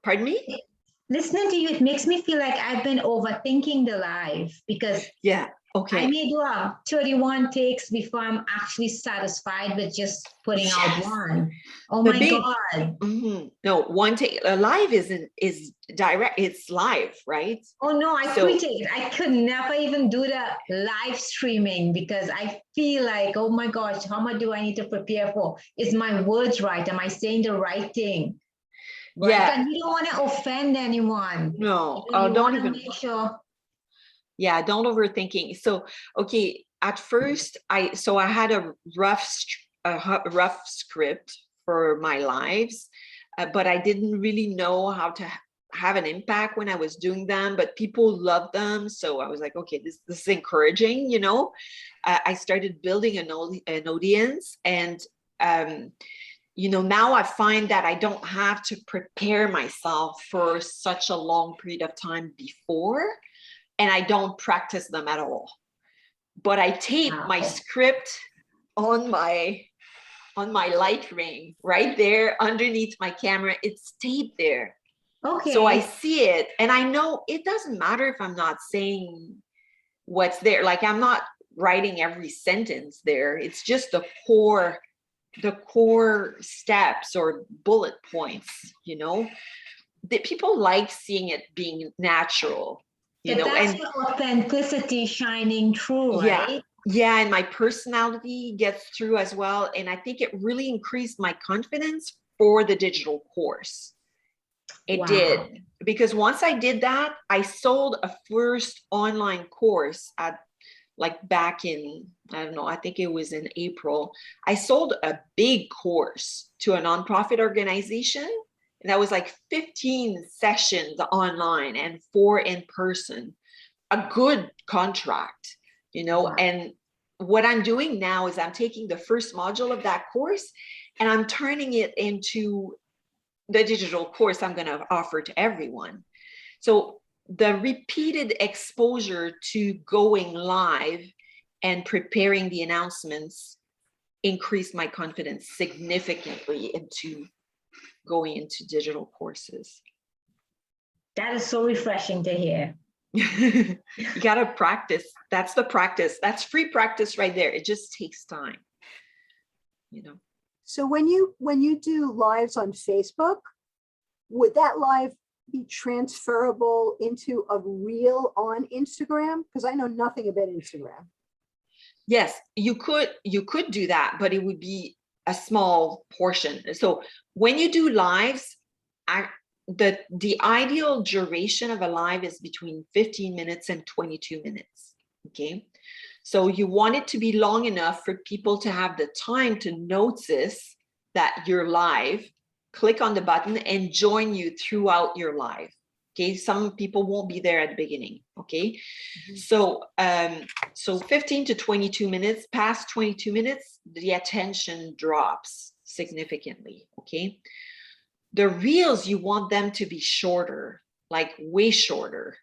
Pardon me? Listening to you, it makes me feel like I've been overthinking the live because Yeah. I Okay. may do 31 takes before I'm actually satisfied with just putting out Yes. one. Oh The my big- God. No, one take. A live is direct. It's live, right? Oh no, I So- quit it. I could never even do the live streaming because I feel like, oh my gosh, how much do I need to prepare for? Is my words right? Am I saying the right thing? Right? Yeah. And you don't want to offend anyone. No, You know, you don't want to even. make sure. Yeah, don't overthinking. So, okay, at first I had a rough script for my lives, but I didn't really know how to have an impact when I was doing them, but people loved them. So I was like, okay, this is encouraging, you know. I started building an audience, and you know, now I find that I don't have to prepare myself for such a long period of time before. And I don't practice them at all. But I tape my script on my light ring right there underneath my camera. It's taped there. Okay. So I see it, and I know it doesn't matter if I'm not saying what's there. Like I'm not writing every sentence there. It's just the core steps or bullet points, you know. That people like seeing it being natural. You know, that's and your authenticity shining through, yeah, right? yeah, and my personality gets through as well. And I think it really increased my confidence for the digital course. It did, because once I did that, I sold a first online course at like back in, I don't know, I think it was in April. I sold a big course to a nonprofit organization. And that was like 15 sessions online and 4 in person, a good contract, you know. Wow. And what I'm doing now is I'm taking the first module of that course and I'm turning it into the digital course I'm going to offer to everyone. So the repeated exposure to going live and preparing the announcements increased my confidence significantly into going into digital courses. That is so refreshing to hear. You got to practice. That's the practice. That's free practice right there. It just takes time, you know. So when you do lives on Facebook, would that live be transferable into a reel on Instagram? Because I know nothing about Instagram. Yes, you could do that, but it would be a small portion. So when you do lives, the ideal duration of a live is between 15 minutes and 22 minutes. Okay. So you want it to be long enough for people to have the time to notice that you're live, click on the button and join you throughout your live. Okay. Some people won't be there at the beginning. Okay. Mm-hmm. So 15 to 22 minutes, past 22 minutes, the attention drops significantly. Okay. The reels, you want them to be shorter, like way shorter.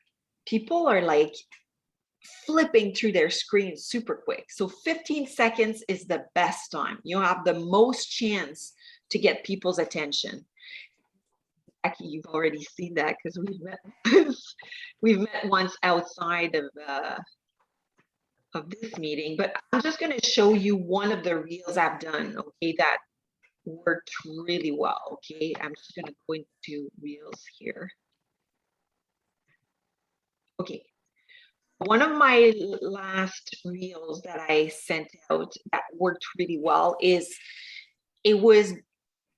People are like flipping through their screens super quick. So 15 seconds is the best time. You have the most chance to get people's attention. Actually, you've already seen that because we've met once outside of this meeting, but I'm just going to show you one of the reels I've done, okay, that worked really well. Okay, I'm just going to go into reels here. Okay, one of my last reels that I sent out that worked really well is, it was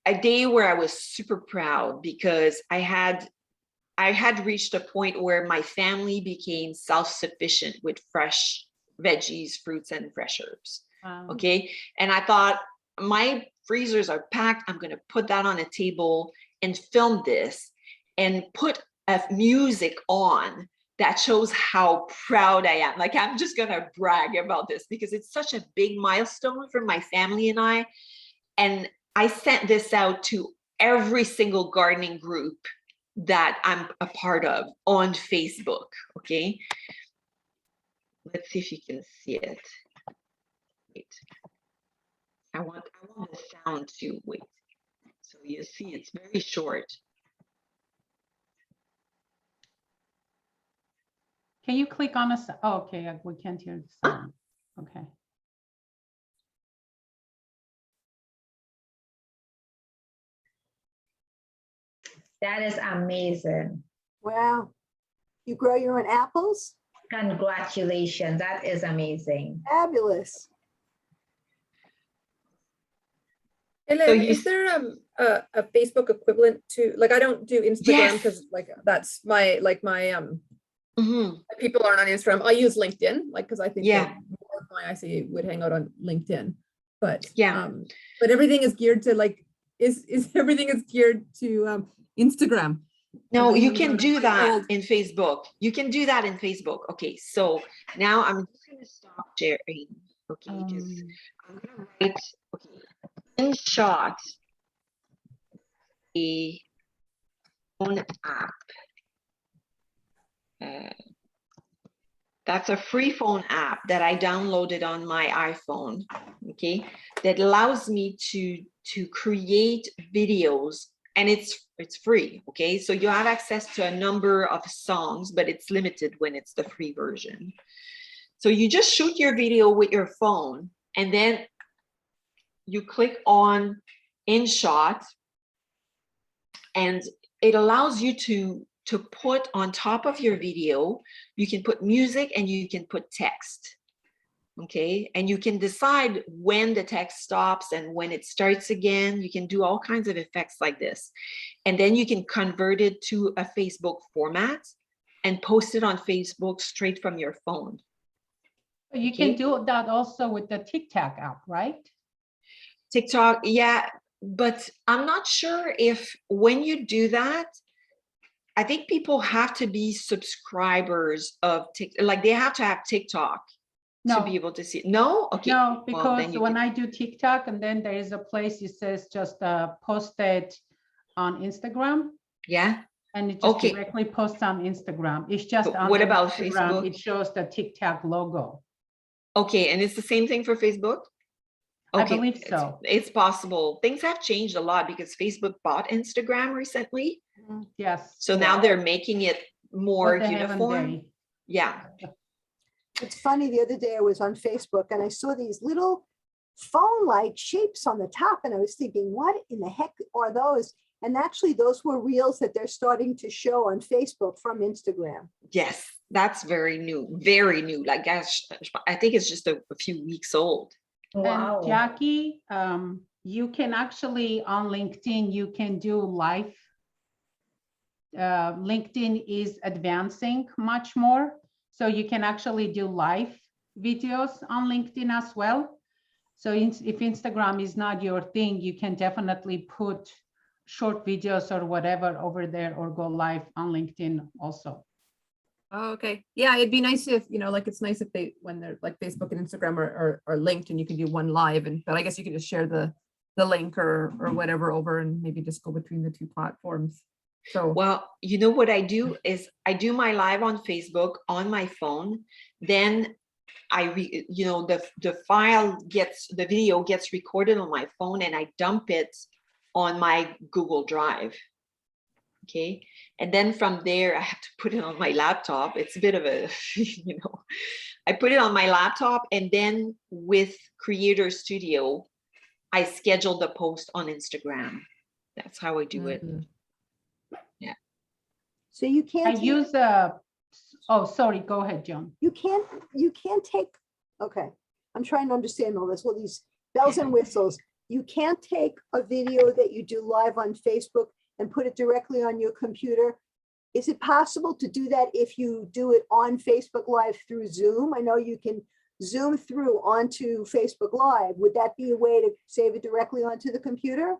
a day where I was super proud because I had I had reached a point where my family became self-sufficient with fresh veggies, fruits, and fresh herbs. Wow. Okay. And I thought, my freezers are packed. I'm going to put that on a table and film this and put a music on that shows how proud I am. Like, I'm just going to brag about this because it's such a big milestone for my family and I. And I sent this out to every single gardening group that I'm a part of on Facebook. Okay. Let's see if you can see it. Wait. I want the sound to wait. So you see, it's very short. Can you click on us? Oh, okay, we can't hear the sound. Okay. That is amazing. Wow. You grow your own apples? Congratulations. That is amazing. Fabulous. Elaine, you is there a Facebook equivalent to, like, I don't do Instagram Yes. because like that's my Mhm. people aren't on Instagram. I use LinkedIn, like, because I think Yeah. that more of my IC would hang out on LinkedIn. But Yeah. but everything is geared to like is everything is geared to Instagram. No, you Everything can is do on that hold. in Facebook. You can do that in Facebook. Okay, so now I'm just going to stop sharing. Okay, because I'm going to write, okay, in shot, a phone app. That's a free phone app that I downloaded on my iPhone, okay, that allows me to create videos, and it's free, okay? So you have access to a number of songs, but it's limited when it's the free version. So you just shoot your video with your phone, and then you click on InShot, and it allows you to put on top of your video, you can put music and you can put text. Okay, and you can decide when the text stops and when it starts again. You can do all kinds of effects like this. And then you can convert it to a Facebook format and post it on Facebook straight from your phone. You can do that also with the TikTok app, right? TikTok, yeah, but I'm not sure if when you do that, I think people have to be subscribers of TikTok, like they have to have TikTok to be able to see it. No? Okay. No, Well, because when I do TikTok and then there is a place it says just post it on Instagram. Yeah. And it just Okay. directly posts on Instagram. It's just on What about Instagram, Facebook? it shows the TikTok logo. Okay, and it's the same thing for Facebook? I Okay, believe so. it's possible. Things have changed a lot because Facebook bought Instagram recently. Yes. So now they're making it more What the heaven uniform. day. Yeah. It's funny, the other day I was on Facebook and I saw these little phone-like shapes on the top, and I was thinking, what in the heck are those? And actually those were reels that they're starting to show on Facebook from Instagram. Yes, that's very new, very new. Like, gosh, I think it's just a few weeks old. Wow. And Jackie, you can actually on LinkedIn, you can do live. LinkedIn is advancing much more. So you can actually do live videos on LinkedIn as well. So if Instagram is not your thing, you can definitely put short videos or whatever over there or go live on LinkedIn also. Oh, okay. Yeah, it'd be nice if, like, it's nice if they, when they're like Facebook and Instagram are linked and you can do one live, but I guess you can just share the link or whatever over and maybe just go between the two platforms. So, well, you know what I do is I do my live on Facebook on my phone. Then the video gets recorded on my phone and I dump it on my Google Drive. Okay. And then from there, I have to put it on my laptop. It's a bit of a, I put it on my laptop, and then with Creator Studio, I schedule the post on Instagram. That's how I do it. Yeah. So you can't I use oh, sorry, go ahead, Joan. you can't take, okay, I'm trying to understand all this, all these bells and whistles. You can't take a video that you do live on Facebook and put it directly on your computer is it possible to do that if you do it on Facebook Live through Zoom? I know you can Zoom through onto Facebook Live. Would that be a way to save it directly onto the computer?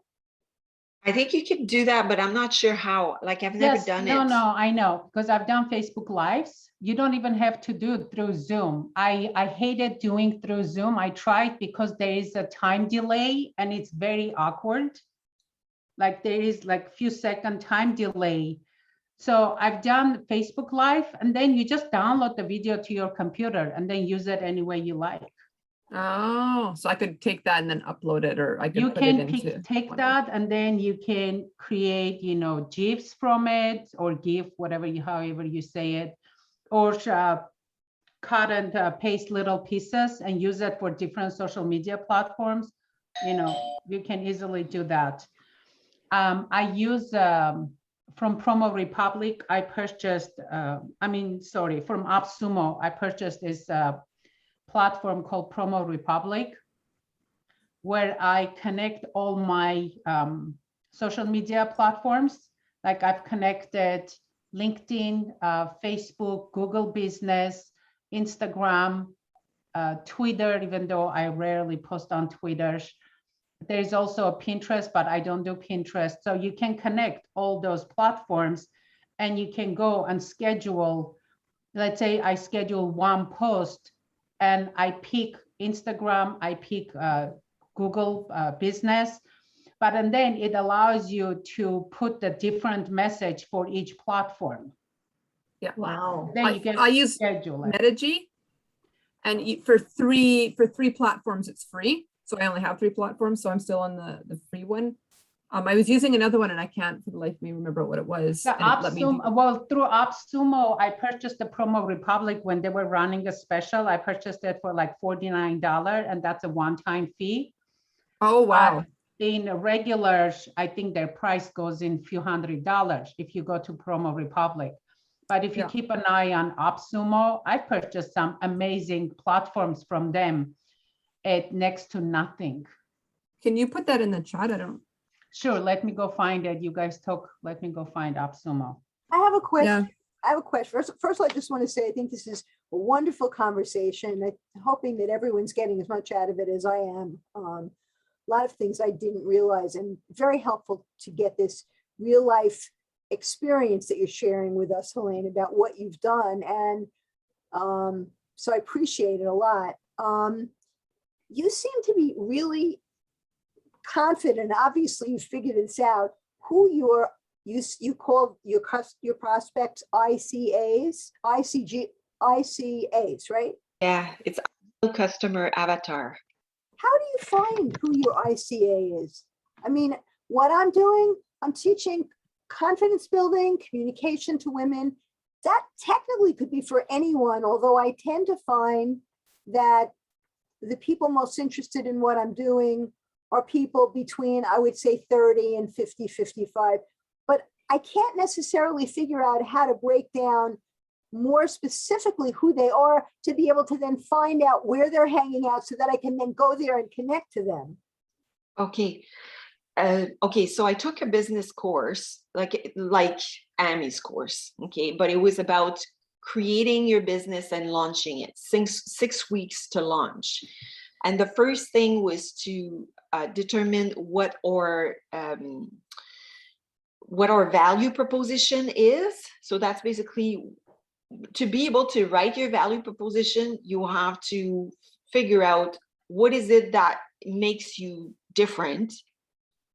I think you could do that, but I'm not sure how. Like, I've never done it. No, I know, because I've done Facebook Lives. You don't even have to do it through Zoom. I hated doing through Zoom. I tried because there is a time delay and it's very awkward. Like there is like few second time delay. So I've done Facebook Live, and then you just download the video to your computer and then use it any way you like. Oh, so I could take that and then upload it, or I could You put it can into take one. that, and then you can create, you know, GIFs from it, or GIF, whatever you, however you say it, or cut and paste little pieces and use it for different social media platforms. You know, you can easily do that. I use from Promo Republic, I purchased, from AppSumo, I purchased this platform called Promo Republic, where I connect all my social media platforms. Like I've connected LinkedIn, Facebook, Google Business, Instagram, Twitter, even though I rarely post on Twitter. There's also a Pinterest, but I don't do Pinterest. So you can connect all those platforms, and you can go and schedule. Let's say I schedule one post and I pick Instagram, I pick Google Business, and then it allows you to put the different message for each platform. Yeah. Wow. Then you can I use schedule it. Metagy, and for three platforms, it's free. So I only have 3 platforms, so I'm still on the free one. I was using another one, and I can't for the life of me remember what it was. The and it let me do- through AppSumo, I purchased the Promo Republic when they were running a special. I purchased it for like $49, and that's a one-time fee. Oh, wow. In regular, I think their price goes in few $100s if you go to Promo Republic. But if you keep an eye on AppSumo, I purchased some amazing platforms from them at next to nothing. Can you put that in the chat? I don't. Sure, let me go find it. You guys talk, let me go find AppSumo. I have a question. Yeah. I have a question. First, I just want to say, I think this is a wonderful conversation. I'm hoping that everyone's getting as much out of it as I am. A lot of things I didn't realize, and very helpful to get this real life experience that you're sharing with us, Helene, about what you've done. And so I appreciate it a lot. You seem to be really confident. Obviously, you figured this out. Who you call your prospects ICAs, ICAs, right? Yeah, it's customer avatar. How do you find who your ICA is? I mean, what I'm doing, I'm teaching confidence building, communication to women. That technically could be for anyone, although I tend to find that the people most interested in what I'm doing are people between, I would say, 30 and 50, 55. But I can't necessarily figure out how to break down more specifically who they are to be able to then find out where they're hanging out so that I can then go there and connect to them. Okay. So I took a business course, like Amy's course, okay, but it was about creating your business and launching it, 6 weeks to launch. And the first thing was to determine what our value proposition is. So that's basically, to be able to write your value proposition, you have to figure out what is it that makes you different.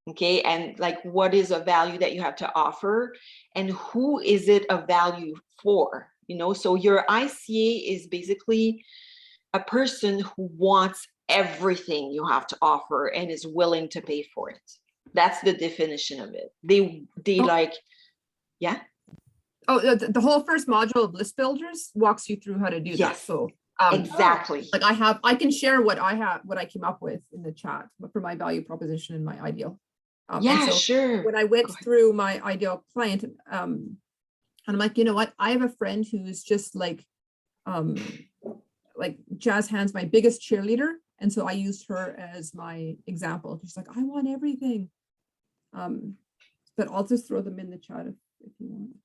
Okay, and like what is a value that you have to offer, and who is it of value for? You know, so your ICA is basically a person who wants everything you have to offer and is willing to pay for it. That's the definition of it. They like, yeah. Oh, the whole first module of List Builders walks you through how to do that. So exactly. Like I can share what I came up with in the chat for my value proposition and my ideal. Yeah, sure. When I went through my ideal client, and I'm like, you know what? I have a friend who's just like Jazz Hands, my biggest cheerleader. And so I used her as my example. She's like, I want everything. But I'll just throw them in the chat if you want.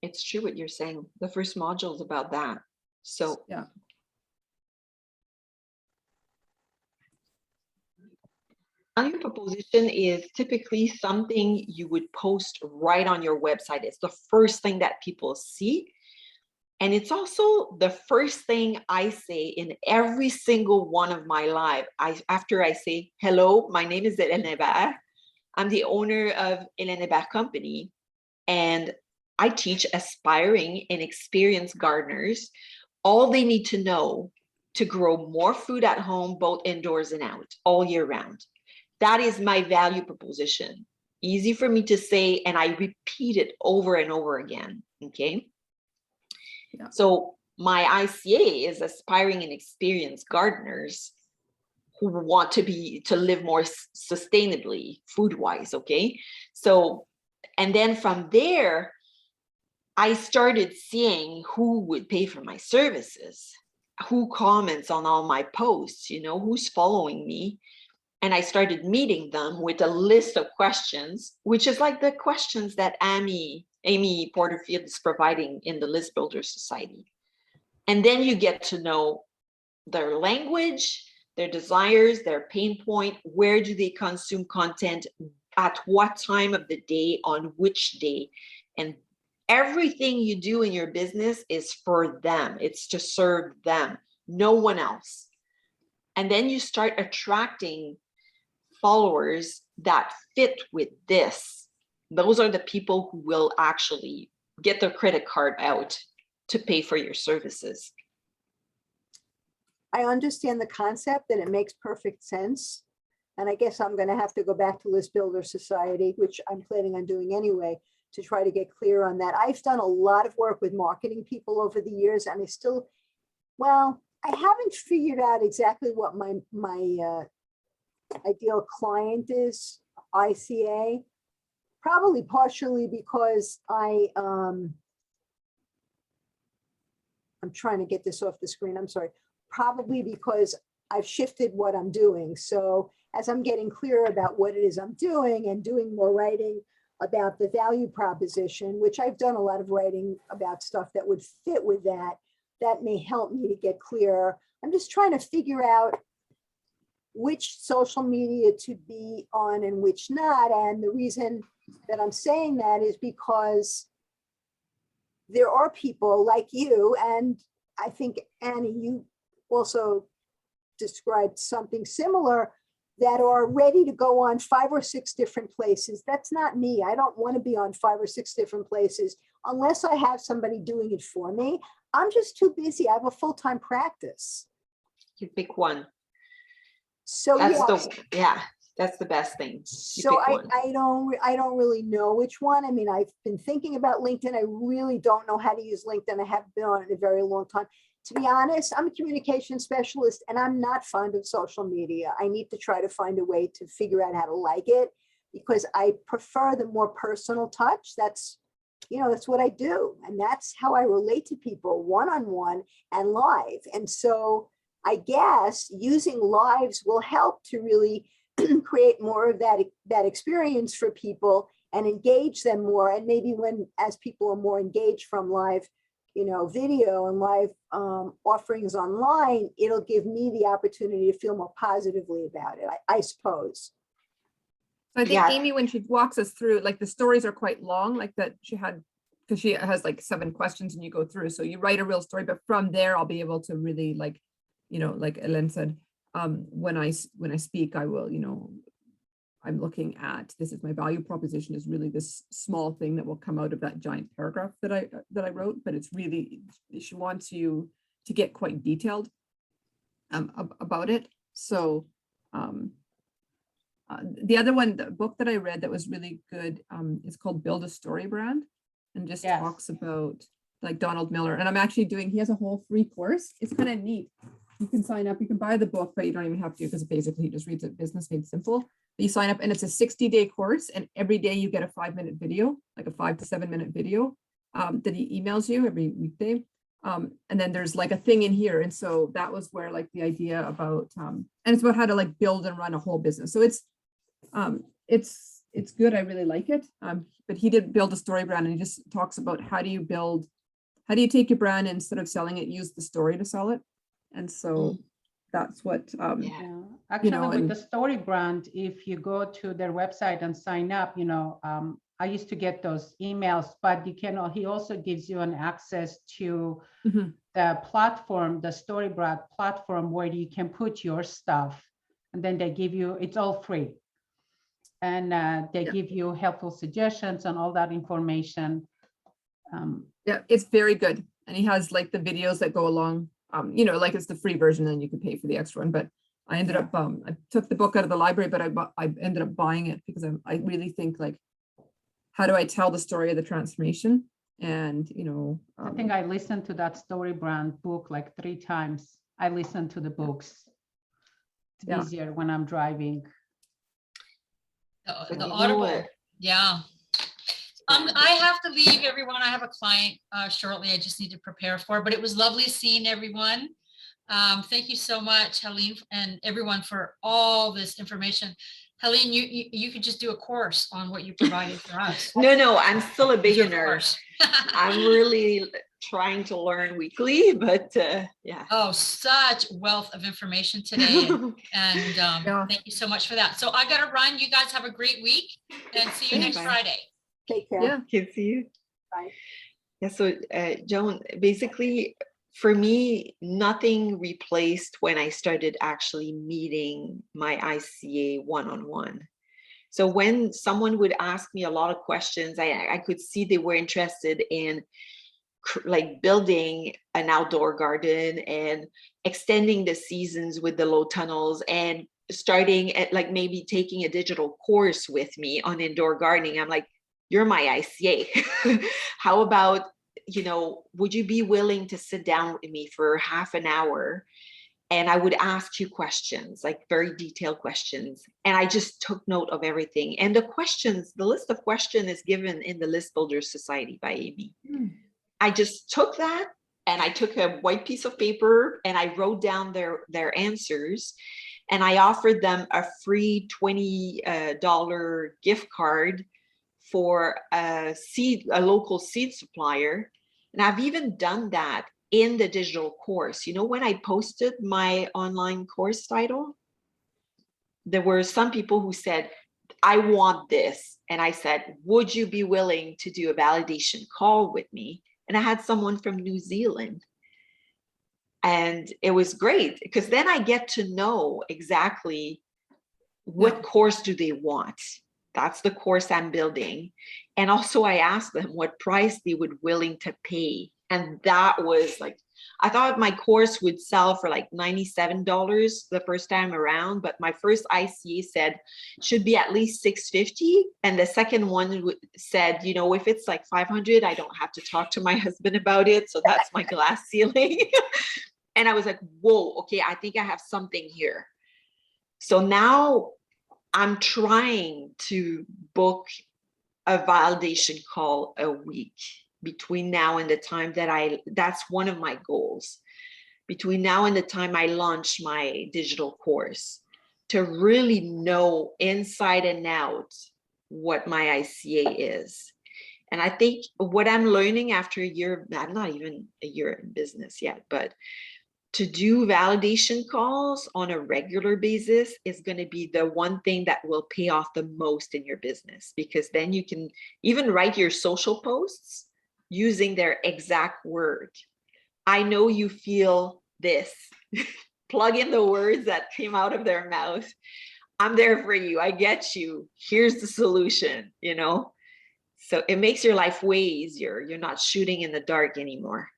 It's true what you're saying. The first module is about that. So Yeah. value proposition is typically something you would post right on your website. It's the first thing that people see. And it's also the first thing I say in every single one of my live. After I say, hello, my name is Hélène Hébert. I'm the owner of Hélène Hébert Company. And I teach aspiring and experienced gardeners all they need to know to grow more food at home, both indoors and out, all year round. That is my value proposition. Easy for me to say, and I repeat it over and over again, okay? Yeah. So my ICA is aspiring and experienced gardeners who want to live more sustainably, food-wise, okay? So, and then from there, I started seeing who would pay for my services, who comments on all my posts, you know, who's following me. And I started meeting them with a list of questions, which is like the questions that Amy Porterfield is providing in the List Builder Society. And then you get to know their language, their desires, their pain point, where do they consume content, at what time of the day, on which day. And everything you do in your business is for them. It's to serve them, no one else. And then you start attracting followers that fit with this. Those are the people who will actually get their credit card out to pay for your services. I understand the concept and it makes perfect sense. And I guess I'm going to have to go back to List Builder Society, which I'm planning on doing anyway, to try to get clear on that. I've done a lot of work with marketing people over the years, and I still, well, I haven't figured out exactly what my ideal client is, ICA, probably partially because I'm trying to get this off the screen. I'm sorry. Probably because I've shifted what I'm doing. So as I'm getting clearer about what it is I'm doing and doing more writing about the value proposition, which I've done a lot of writing about stuff that would fit with that, that may help me to get clearer. I'm just trying to figure out which social media to be on and which not. And the reason that I'm saying that is because there are people like you, and I think, Annie, you also described something similar, that are ready to go on 5 or 6 different places. That's not me. I don't want to be on 5 or 6 different places unless I have somebody doing it for me. I'm just too busy. I have a full-time practice. You pick one. So that's the best thing. So I don't really know which one. I mean, I've been thinking about LinkedIn. I really don't know how to use LinkedIn. I haven't been on it in a very long time. To be honest, I'm a communication specialist and I'm not fond of social media. I need to try to find a way to figure out how to like it, because I prefer the more personal touch. That's, you know, that's what I do. And that's how I relate to people one-on-one and live. And so I guess using lives will help to really create more of that experience for people and engage them more. And maybe as people are more engaged from live, you know, video and live offerings online, it'll give me the opportunity to feel more positively about it, I suppose. So I think Amy, when she walks us through, like the stories are quite long, like that she had, because she has like 7 questions and you go through. So you write a real story, but from there, I'll be able to really, like, you know, like Hélène said, when I speak, I will, you know, I'm looking at, this is my value proposition, is really this small thing that will come out of that giant paragraph that I wrote, but it's really, she wants you to get quite detailed about it. So the other one, the book that I read that was really good is called Build a Story Brand, and just talks about like Donald Miller. And I'm actually he has a whole free course. It's kind of neat. You can sign up, you can buy the book, but you don't even have to, because basically he just reads it, Business Made Simple. But you sign up and it's a 60-day course, and every day you get a 5-minute video, like a 5 to 7-minute video that he emails you every weekday. And then there's like a thing in here. And so that was where like the idea about, and it's about how to like build and run a whole business. So it's it's good. I really like it. But he did build a story brand, and he just talks about how do you take your brand, instead of selling it, use the story to sell it. And so that's what, Yeah, actually, know, with and- the story brand, if you go to their website and sign up, I used to get those emails, but he also gives you an access to Mhm. the platform, the story brand platform, where you can put your stuff, and then they give you, it's all free. And they Yeah. give you helpful suggestions and all that information. Yeah, it's very good. And he has like the videos that go along, like it's the free version, and you can pay for the extra one. But I ended up, I took the book out of the library, but I ended up buying it because I really think, like, how do I tell the story of the transformation? And, I think I listened to that story brand book like 3 times. I listened to the books. It's Yeah. easier when I'm driving. But The you know Audible, what? yeah. I have to leave, everyone. I have a client shortly. I just need to prepare for, but it was lovely seeing everyone. Thank you so much, Helene, and everyone, for all this information. Helene, you could just do a course on what you provided for us. No, I'm still a Do a beginner. course. I'm really trying to learn weekly, but yeah. Oh, such wealth of information today. And Yeah. thank you so much for that. So I got to run. You guys have a great week, and see you next Bye. Friday. Take care. yeah, Can see you. Bye. Yeah, so Joan, basically for me, nothing replaced when I started actually meeting my ICA one-on-one. So when someone would ask me a lot of questions, I could see they were interested in like building an outdoor garden and extending the seasons with the low tunnels, and starting at like maybe taking a digital course with me on indoor gardening. I'm like, you're my ICA. How about, would you be willing to sit down with me for half an hour? And I would ask you questions, like very detailed questions. And I just took note of everything. And the list of questions is given in the List Builders Society by Amy. I just took that, and I took a white piece of paper, and I wrote down their answers. And I offered them a free $20 gift card for a local seed supplier. And I've even done that in the digital course. When I posted my online course title, there were some people who said, I want this. And I said, would you be willing to do a validation call with me? And I had someone from New Zealand. And it was great, because then I get to know exactly what course do they want. That's the course I'm building. And also I asked them what price they would willing to pay. And that was like, I thought my course would sell for like $97 the first time around, but my first ICA said should be at least $650. And the second one said, if it's like $500, I don't have to talk to my husband about it. So that's my glass ceiling. And I was like, whoa, okay, I think I have something here. So now I'm trying to book a validation call a week between now and the time that's one of my goals, between now and the time I launch my digital course, to really know inside and out what my ICA is. And I think what I'm learning after a year, I'm not even a year in business yet, but to do validation calls on a regular basis is going to be the one thing that will pay off the most in your business, because then you can even write your social posts using their exact word. I know you feel this. Plug in the words that came out of their mouth. I'm there for you. I get you. Here's the solution, So it makes your life way easier. You're not shooting in the dark anymore.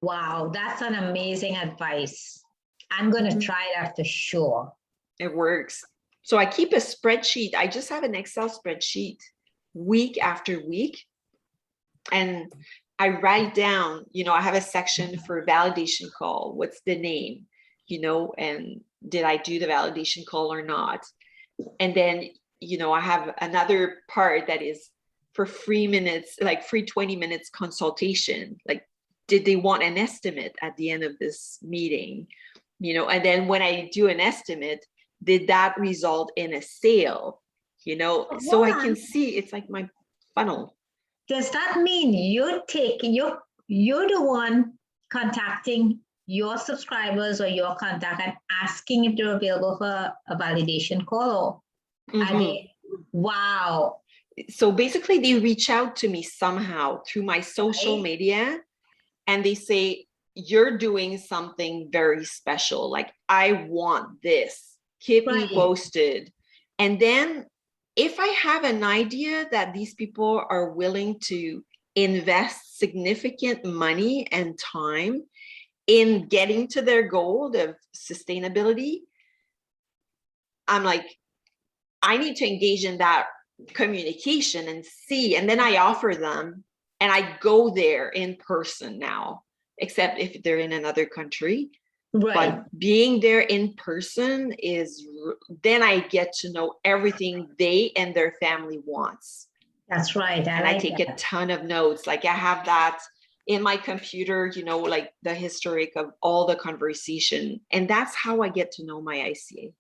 Wow, that's an amazing advice. I'm going to try that for sure. It works. So I keep a spreadsheet. I just have an Excel spreadsheet week after week. And I write down, I have a section for validation call. What's the name, and did I do the validation call or not? And then, I have another part that is for free minutes, like free 20 minutes consultation. Like, did they want an estimate at the end of this meeting? And then when I do an estimate, did that result in a sale? you know, so I can Wow. see it's like my funnel. Does that mean you're the one contacting your subscribers or your contact and asking if they're available for a validation call? Or are Mhm. they, wow. So basically they reach out to me somehow through my social Right. media, and they say, you're doing something very special. Like, I want this. Keep me Right. posted. And then if I have an idea that these people are willing to invest significant money and time in getting to their goal of sustainability, I'm like, I need to engage in that communication and see. And then I offer them, and I go there in person now, except if they're in another country. Right. But being there in person is, then I get to know everything they and their family wants. That's right. And I like take that. a ton of notes. Like, I have that in my computer, you know, like the historic of all the conversation. And that's how I get to know my ICA.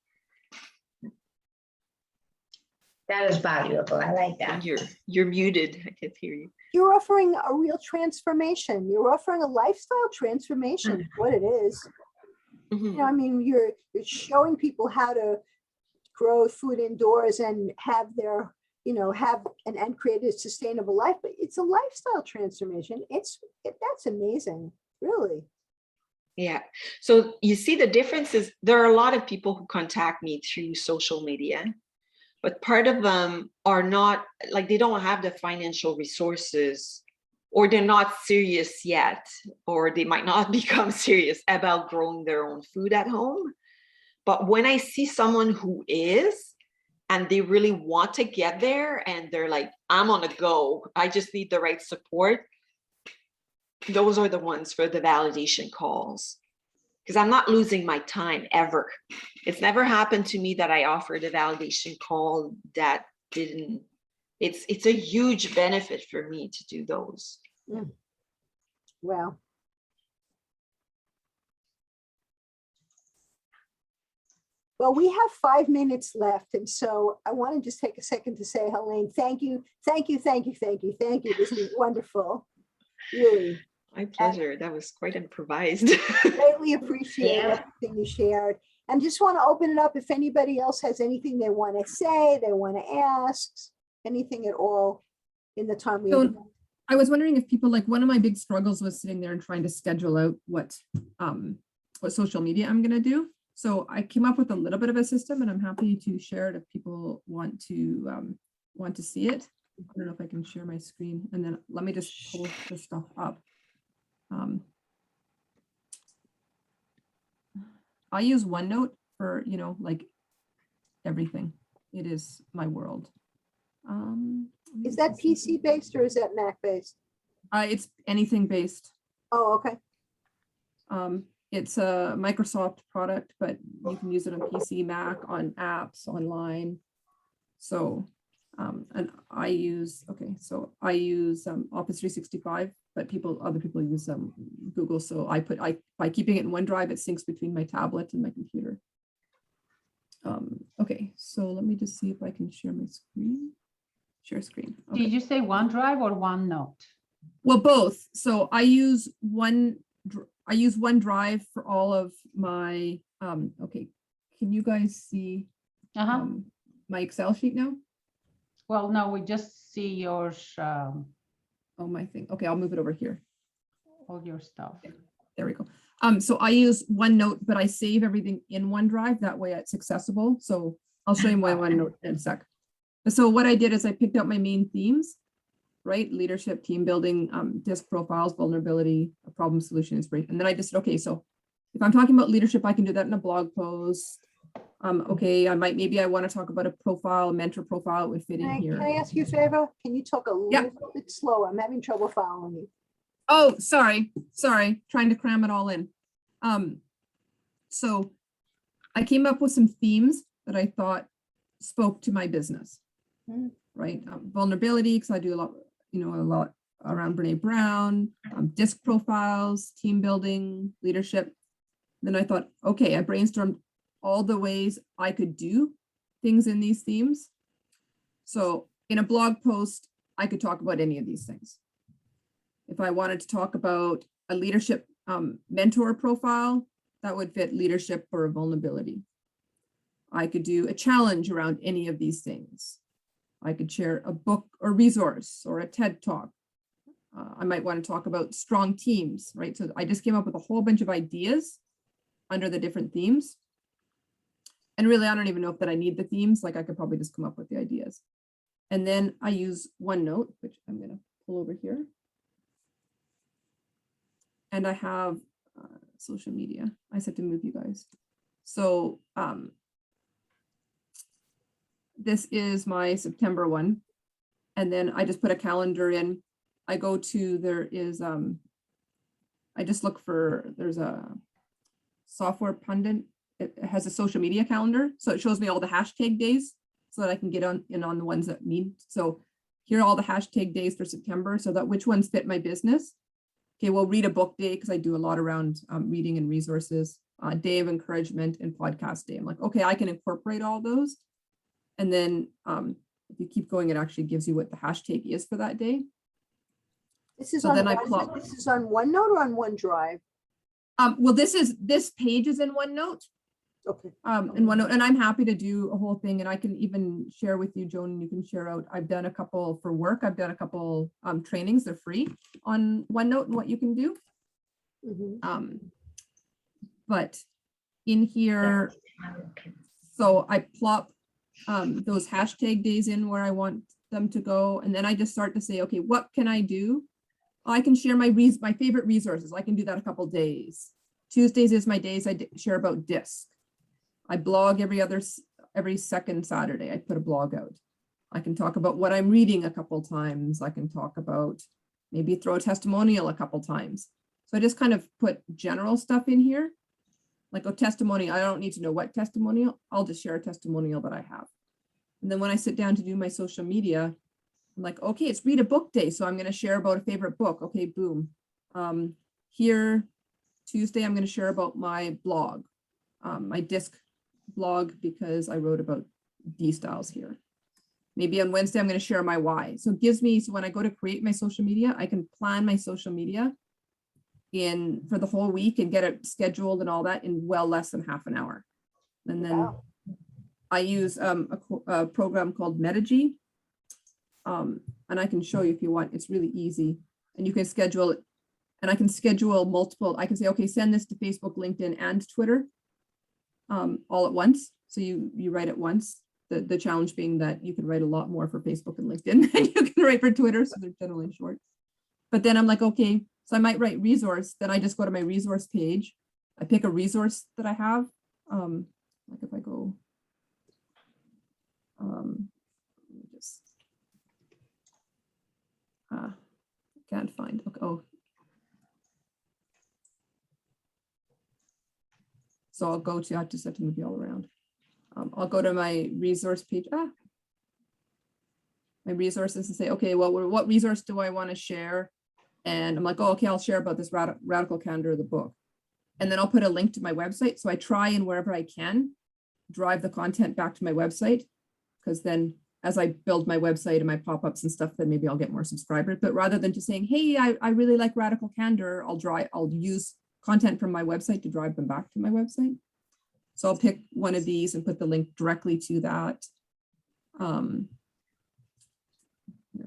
That is valuable. I like that. And you're muted. I can't hear you. You're offering a real transformation. You're offering a lifestyle transformation, is what it is. Mhm. You know, I mean, you're showing people how to grow food indoors and have their, you know, have and create a sustainable life. But it's a lifestyle transformation. That's amazing, really. Yeah. So you see, the difference is there are a lot of people who contact me through social media, but part of them are not, like, they don't have the financial resources, or they're not serious yet, or they might not become serious about growing their own food at home. But when I see someone who is, and they really want to get there, and they're like, I'm on a go, I just need the right support, those are the ones for the validation calls. Because I'm not losing my time ever. It's never happened to me that I offered a validation call that didn't. It's a huge benefit for me to do those. Well, we have 5 minutes left. And so I want to just take a second to say, Helene, thank you. Thank you. Thank you. Thank you. Thank you. This was wonderful. Really. My pleasure. That was quite improvised. Greatly appreciate Yeah. everything you shared. And just want to open it up if anybody else has anything they want to say, they want to ask, anything at all in the time we have. So I was wondering if people, like, one of my big struggles was sitting there and trying to schedule out what social media I'm going to do. So I came up with a little bit of a system, and I'm happy to share it if people want to see it. I don't know if I can share my screen, and then let me just pull this stuff up. I use OneNote for, you know, like everything. It is my world. Is that PC based or is that Mac based? It's anything based. Oh, okay. It's a Microsoft product, but you can use it on PC, Mac, on apps, online. So, and I use Office 365, but other people use Google. So by keeping it in OneDrive, it syncs between my tablet and my computer. Okay, so let me just see if I can share my screen. Share screen. Okay. Did you say OneDrive or OneNote? Well, both. So I use OneDrive for all of my, okay, can you guys see my Excel sheet now? Well, no, we just see yours, Oh, my thing. Okay, I'll move it over here. all your stuff. There we go. So I use OneNote, but I save everything in OneDrive. That way it's accessible. So I'll show you my OneNote in a sec. So what I did is I picked out my main themes, right? Leadership, team building, disc profiles, vulnerability, problem solution, inspiration. And then I just said, okay, so if I'm talking about leadership, I can do that in a blog post. Okay, maybe I want to talk about a profile, a mentor profile, it would fit in here. Can I ask you a favor? Can you talk a little bit slower? I'm having trouble following you. Oh, sorry, trying to cram it all in. So I came up with some themes that I thought spoke to my business, right? Vulnerability, because I do a lot around Brene Brown, disc profiles, team building, leadership. Then I thought, okay, I brainstormed all the ways I could do things in these themes. So in a blog post, I could talk about any of these things. If I wanted to talk about a leadership mentor profile, that would fit leadership or vulnerability. I could do a challenge around any of these things. I could share a book or resource or a TED talk. I might want to talk about strong teams, right? So I just came up with a whole bunch of ideas under the different themes. And really, I don't even know if that I need the themes. Like I could probably just come up with the ideas. And then I use OneNote, which I'm going to pull over here. And I have social media. I just have to move you guys. So this is my September one. And then I just put a calendar in. I go to, there is, I just look for, there's a software pundit. It has a social media calendar. So it shows me all the hashtag days so that I can get on the ones that need. So here are all the hashtag days for September so that which ones fit my business. Okay, we'll read a book day because I do a lot around reading and resources, day of encouragement and podcast day. I'm like, okay, I can incorporate all those. And then if you keep going, it actually gives you what the hashtag is for that day. This is So on then I One- plot- this is on OneNote or on OneDrive? Well, this page is in OneNote. Okay. In OneNote, and I'm happy to do a whole thing, and I can even share with you, Joan, and you can share out. I've done a couple for work. I've done a couple trainings. They're free on OneNote and what you can do. Mhm. But in here, so I plop those hashtag days in where I want them to go, and then I just start to say, okay, what can I do? I can share my favorite resources. I can do that a couple days. Tuesdays is my days I share about DISC. I blog every second Saturday. I put a blog out. I can talk about what I'm reading a couple times. I can talk about maybe throw a testimonial a couple times. So I just kind of put general stuff in here, like a testimonial. I don't need to know what testimonial. I'll just share a testimonial that I have. And then when I sit down to do my social media, I'm like, okay, it's read a book day. So I'm going to share about a favorite book. Okay, boom. Here, Tuesday, I'm going to share about my blog, my DISC blog, because I wrote about D styles here. Maybe on Wednesday, I'm going to share my why. So it gives me, so when I go to create my social media, I can plan my social media for the whole week and get it scheduled and all that in well less than half an hour. And then Wow. I use a program called Metagy. And I can show you if you want. It's really easy. And you can schedule it. And I can schedule multiple. I can say, okay, send this to Facebook, LinkedIn, and Twitter all at once. So you write it once. The challenge being that you can write a lot more for Facebook and LinkedIn than you can write for Twitter. So they're generally short. But then I'm like, okay, so I might write resource. Then I just go to my resource page. I pick a resource that I have. Like if I go, let me just, can't find, okay, oh. So I'll go to, I just have to move you all around. I'll go to my resource page, my resources and say, okay, well, what resource do I want to share? And I'm like, oh, okay, I'll share about this radical candor of the book. And then I'll put a link to my website. So I try and wherever I can drive the content back to my website, because then as I build my website and my pop-ups and stuff, then maybe I'll get more subscribers. But rather than just saying, hey, I really like radical candor, I'll use content from my website to drive them back to my website. So I'll pick one of these and put the link directly to that. Here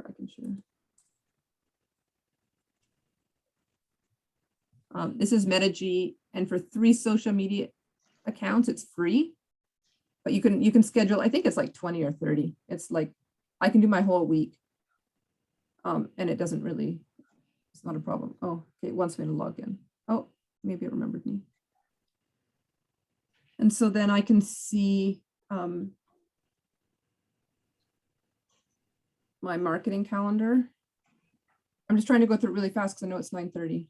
I can share. This is Metagy, and for 3 social media accounts, it's free. But you can schedule, I think it's like 20 or 30. It's like, I can do my whole week. And it doesn't really, it's not a problem. Oh, okay, it wants me to log in. Oh, maybe it remembered me. And so then I can see my marketing calendar. I'm just trying to go through it really fast because I know it's 9:30.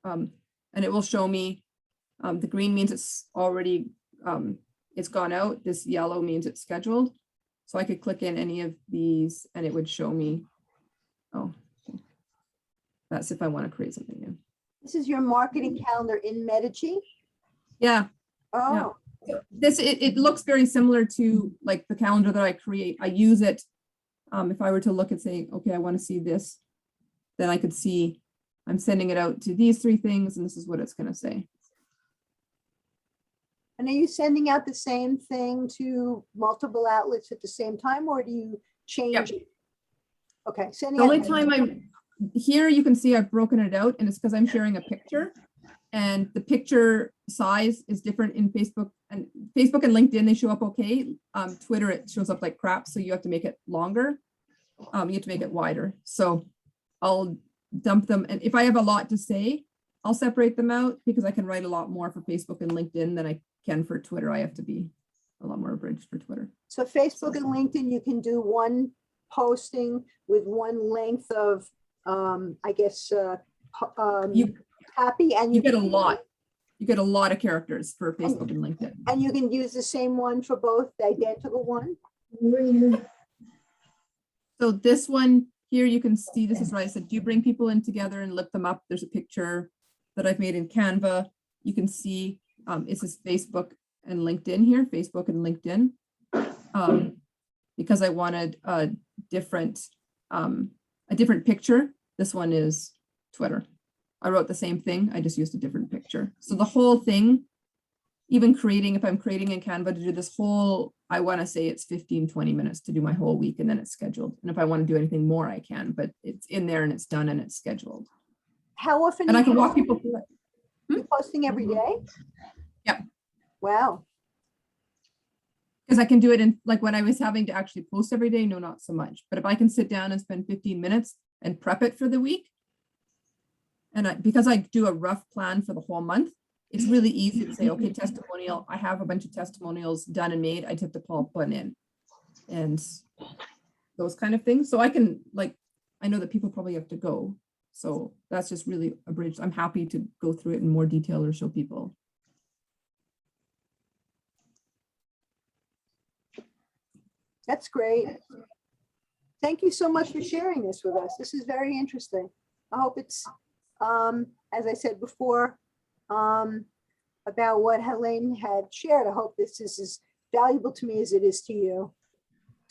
And it will show me, the green means it's already, it's gone out. This yellow means it's scheduled. So I could click in any of these and it would show me, oh, okay. That's if I want to create something new. This is your marketing calendar in Metagy? Yeah. Oh, So it looks very similar to like the calendar that I create. I use it If I were to look and say, okay, I want to see this, then I could see I'm sending it out to these 3 things, and this is what it's going to say. And are you sending out the same thing to multiple outlets at the same time, or do you change it? Okay, sending The only out. time here you can see I've broken it out, and it's because I'm sharing a picture, and the picture size is different in Facebook and LinkedIn. They show up okay. Twitter, it shows up like crap, so you have to make it longer. You have to make it wider. So I'll dump them, and if I have a lot to say, I'll separate them out because I can write a lot more for Facebook and LinkedIn than I can for Twitter. I have to be a lot more abridged for Twitter. So Facebook and LinkedIn, you can do one posting with one length of, I guess, copy, and You get a lot. You get a lot of characters for Facebook and LinkedIn. And you can use the same one for both, the identical one. So this one here, you can see, this is right. I said, do you bring people in together and lift them up? There's a picture that I've made in Canva. You can see it says Facebook and LinkedIn here, Facebook and LinkedIn. Because I wanted a different picture. This one is Twitter. I wrote the same thing. I just used a different picture. So the whole thing, even if I'm creating in Canva to do this whole, I want to say it's 15, 20 minutes to do my whole week, and then it's scheduled. And if I want to do anything more, I can, but it's in there and it's done and it's scheduled. How often? And I can walk people through it. You're posting every day? Yeah. Wow. Because I can do it in, like, when I was having to actually post every day, no, not so much. But if I can sit down and spend 15 minutes and prep it for the week, and because I do a rough plan for the whole month, it's really easy to say, okay, testimonial, I have a bunch of testimonials done and made, I just have to pull one in, and those kind of things. So I can, like, I know that people probably have to go. So that's just really abridged. I'm happy to go through it in more detail or show people. That's great. Thank you so much for sharing this with us. This is very interesting. I hope it's, as I said before, about what Helene had shared. I hope this is as valuable to me as it is to you,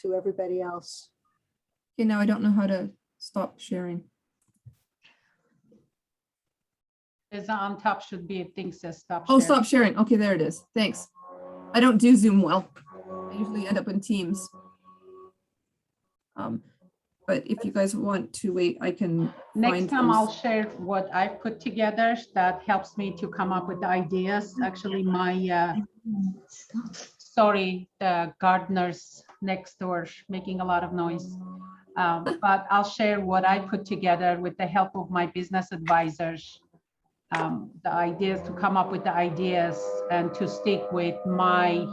to everybody else. Okay, now I don't know how to stop sharing. There's on top should be a thing says stop. Oh, sharing. stop sharing. Okay, there it is. Thanks. I don't do Zoom well. I usually end up in Teams. But if you guys want to wait, I can. Next time those. I'll share what I've put together that helps me to come up with ideas. Actually, my sorry, the gardeners next door making a lot of noise. But I'll share what I put together with the help of my business advisors. The ideas to come up with the ideas and to stick with my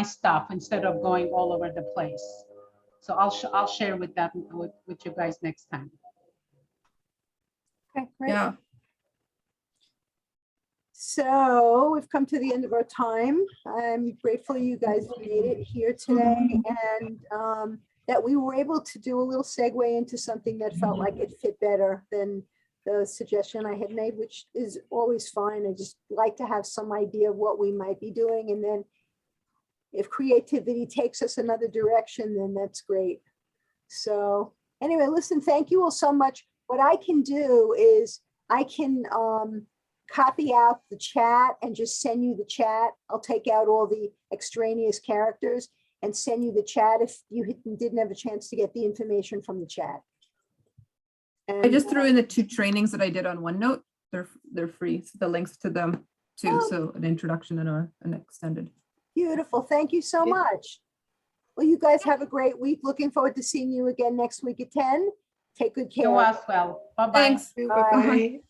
stuff instead of going all over the place. So I'll share with that with you guys next time. Okay, great. Yeah. So we've come to the end of our time. I'm grateful you guys made it here today, and that we were able to do a little segue into something that felt like it fit better than the suggestion I had made, which is always fine. I just like to have some idea of what we might be doing, and then if creativity takes us another direction, then that's great. So anyway, listen, thank you all so much. What I can do is I can copy out the chat and just send you the chat. I'll take out all the extraneous characters and send you the chat if you didn't have a chance to get the information from the chat. And I just threw in the 2 trainings that I did on OneNote. They're free. So the links to them too. Oh. So an introduction and an extended. Beautiful. Thank you so much. Well, you guys have a great week. Looking forward to seeing you again next week at 10. Take good care. You as well. Bye-bye. Thanks. Bye-bye.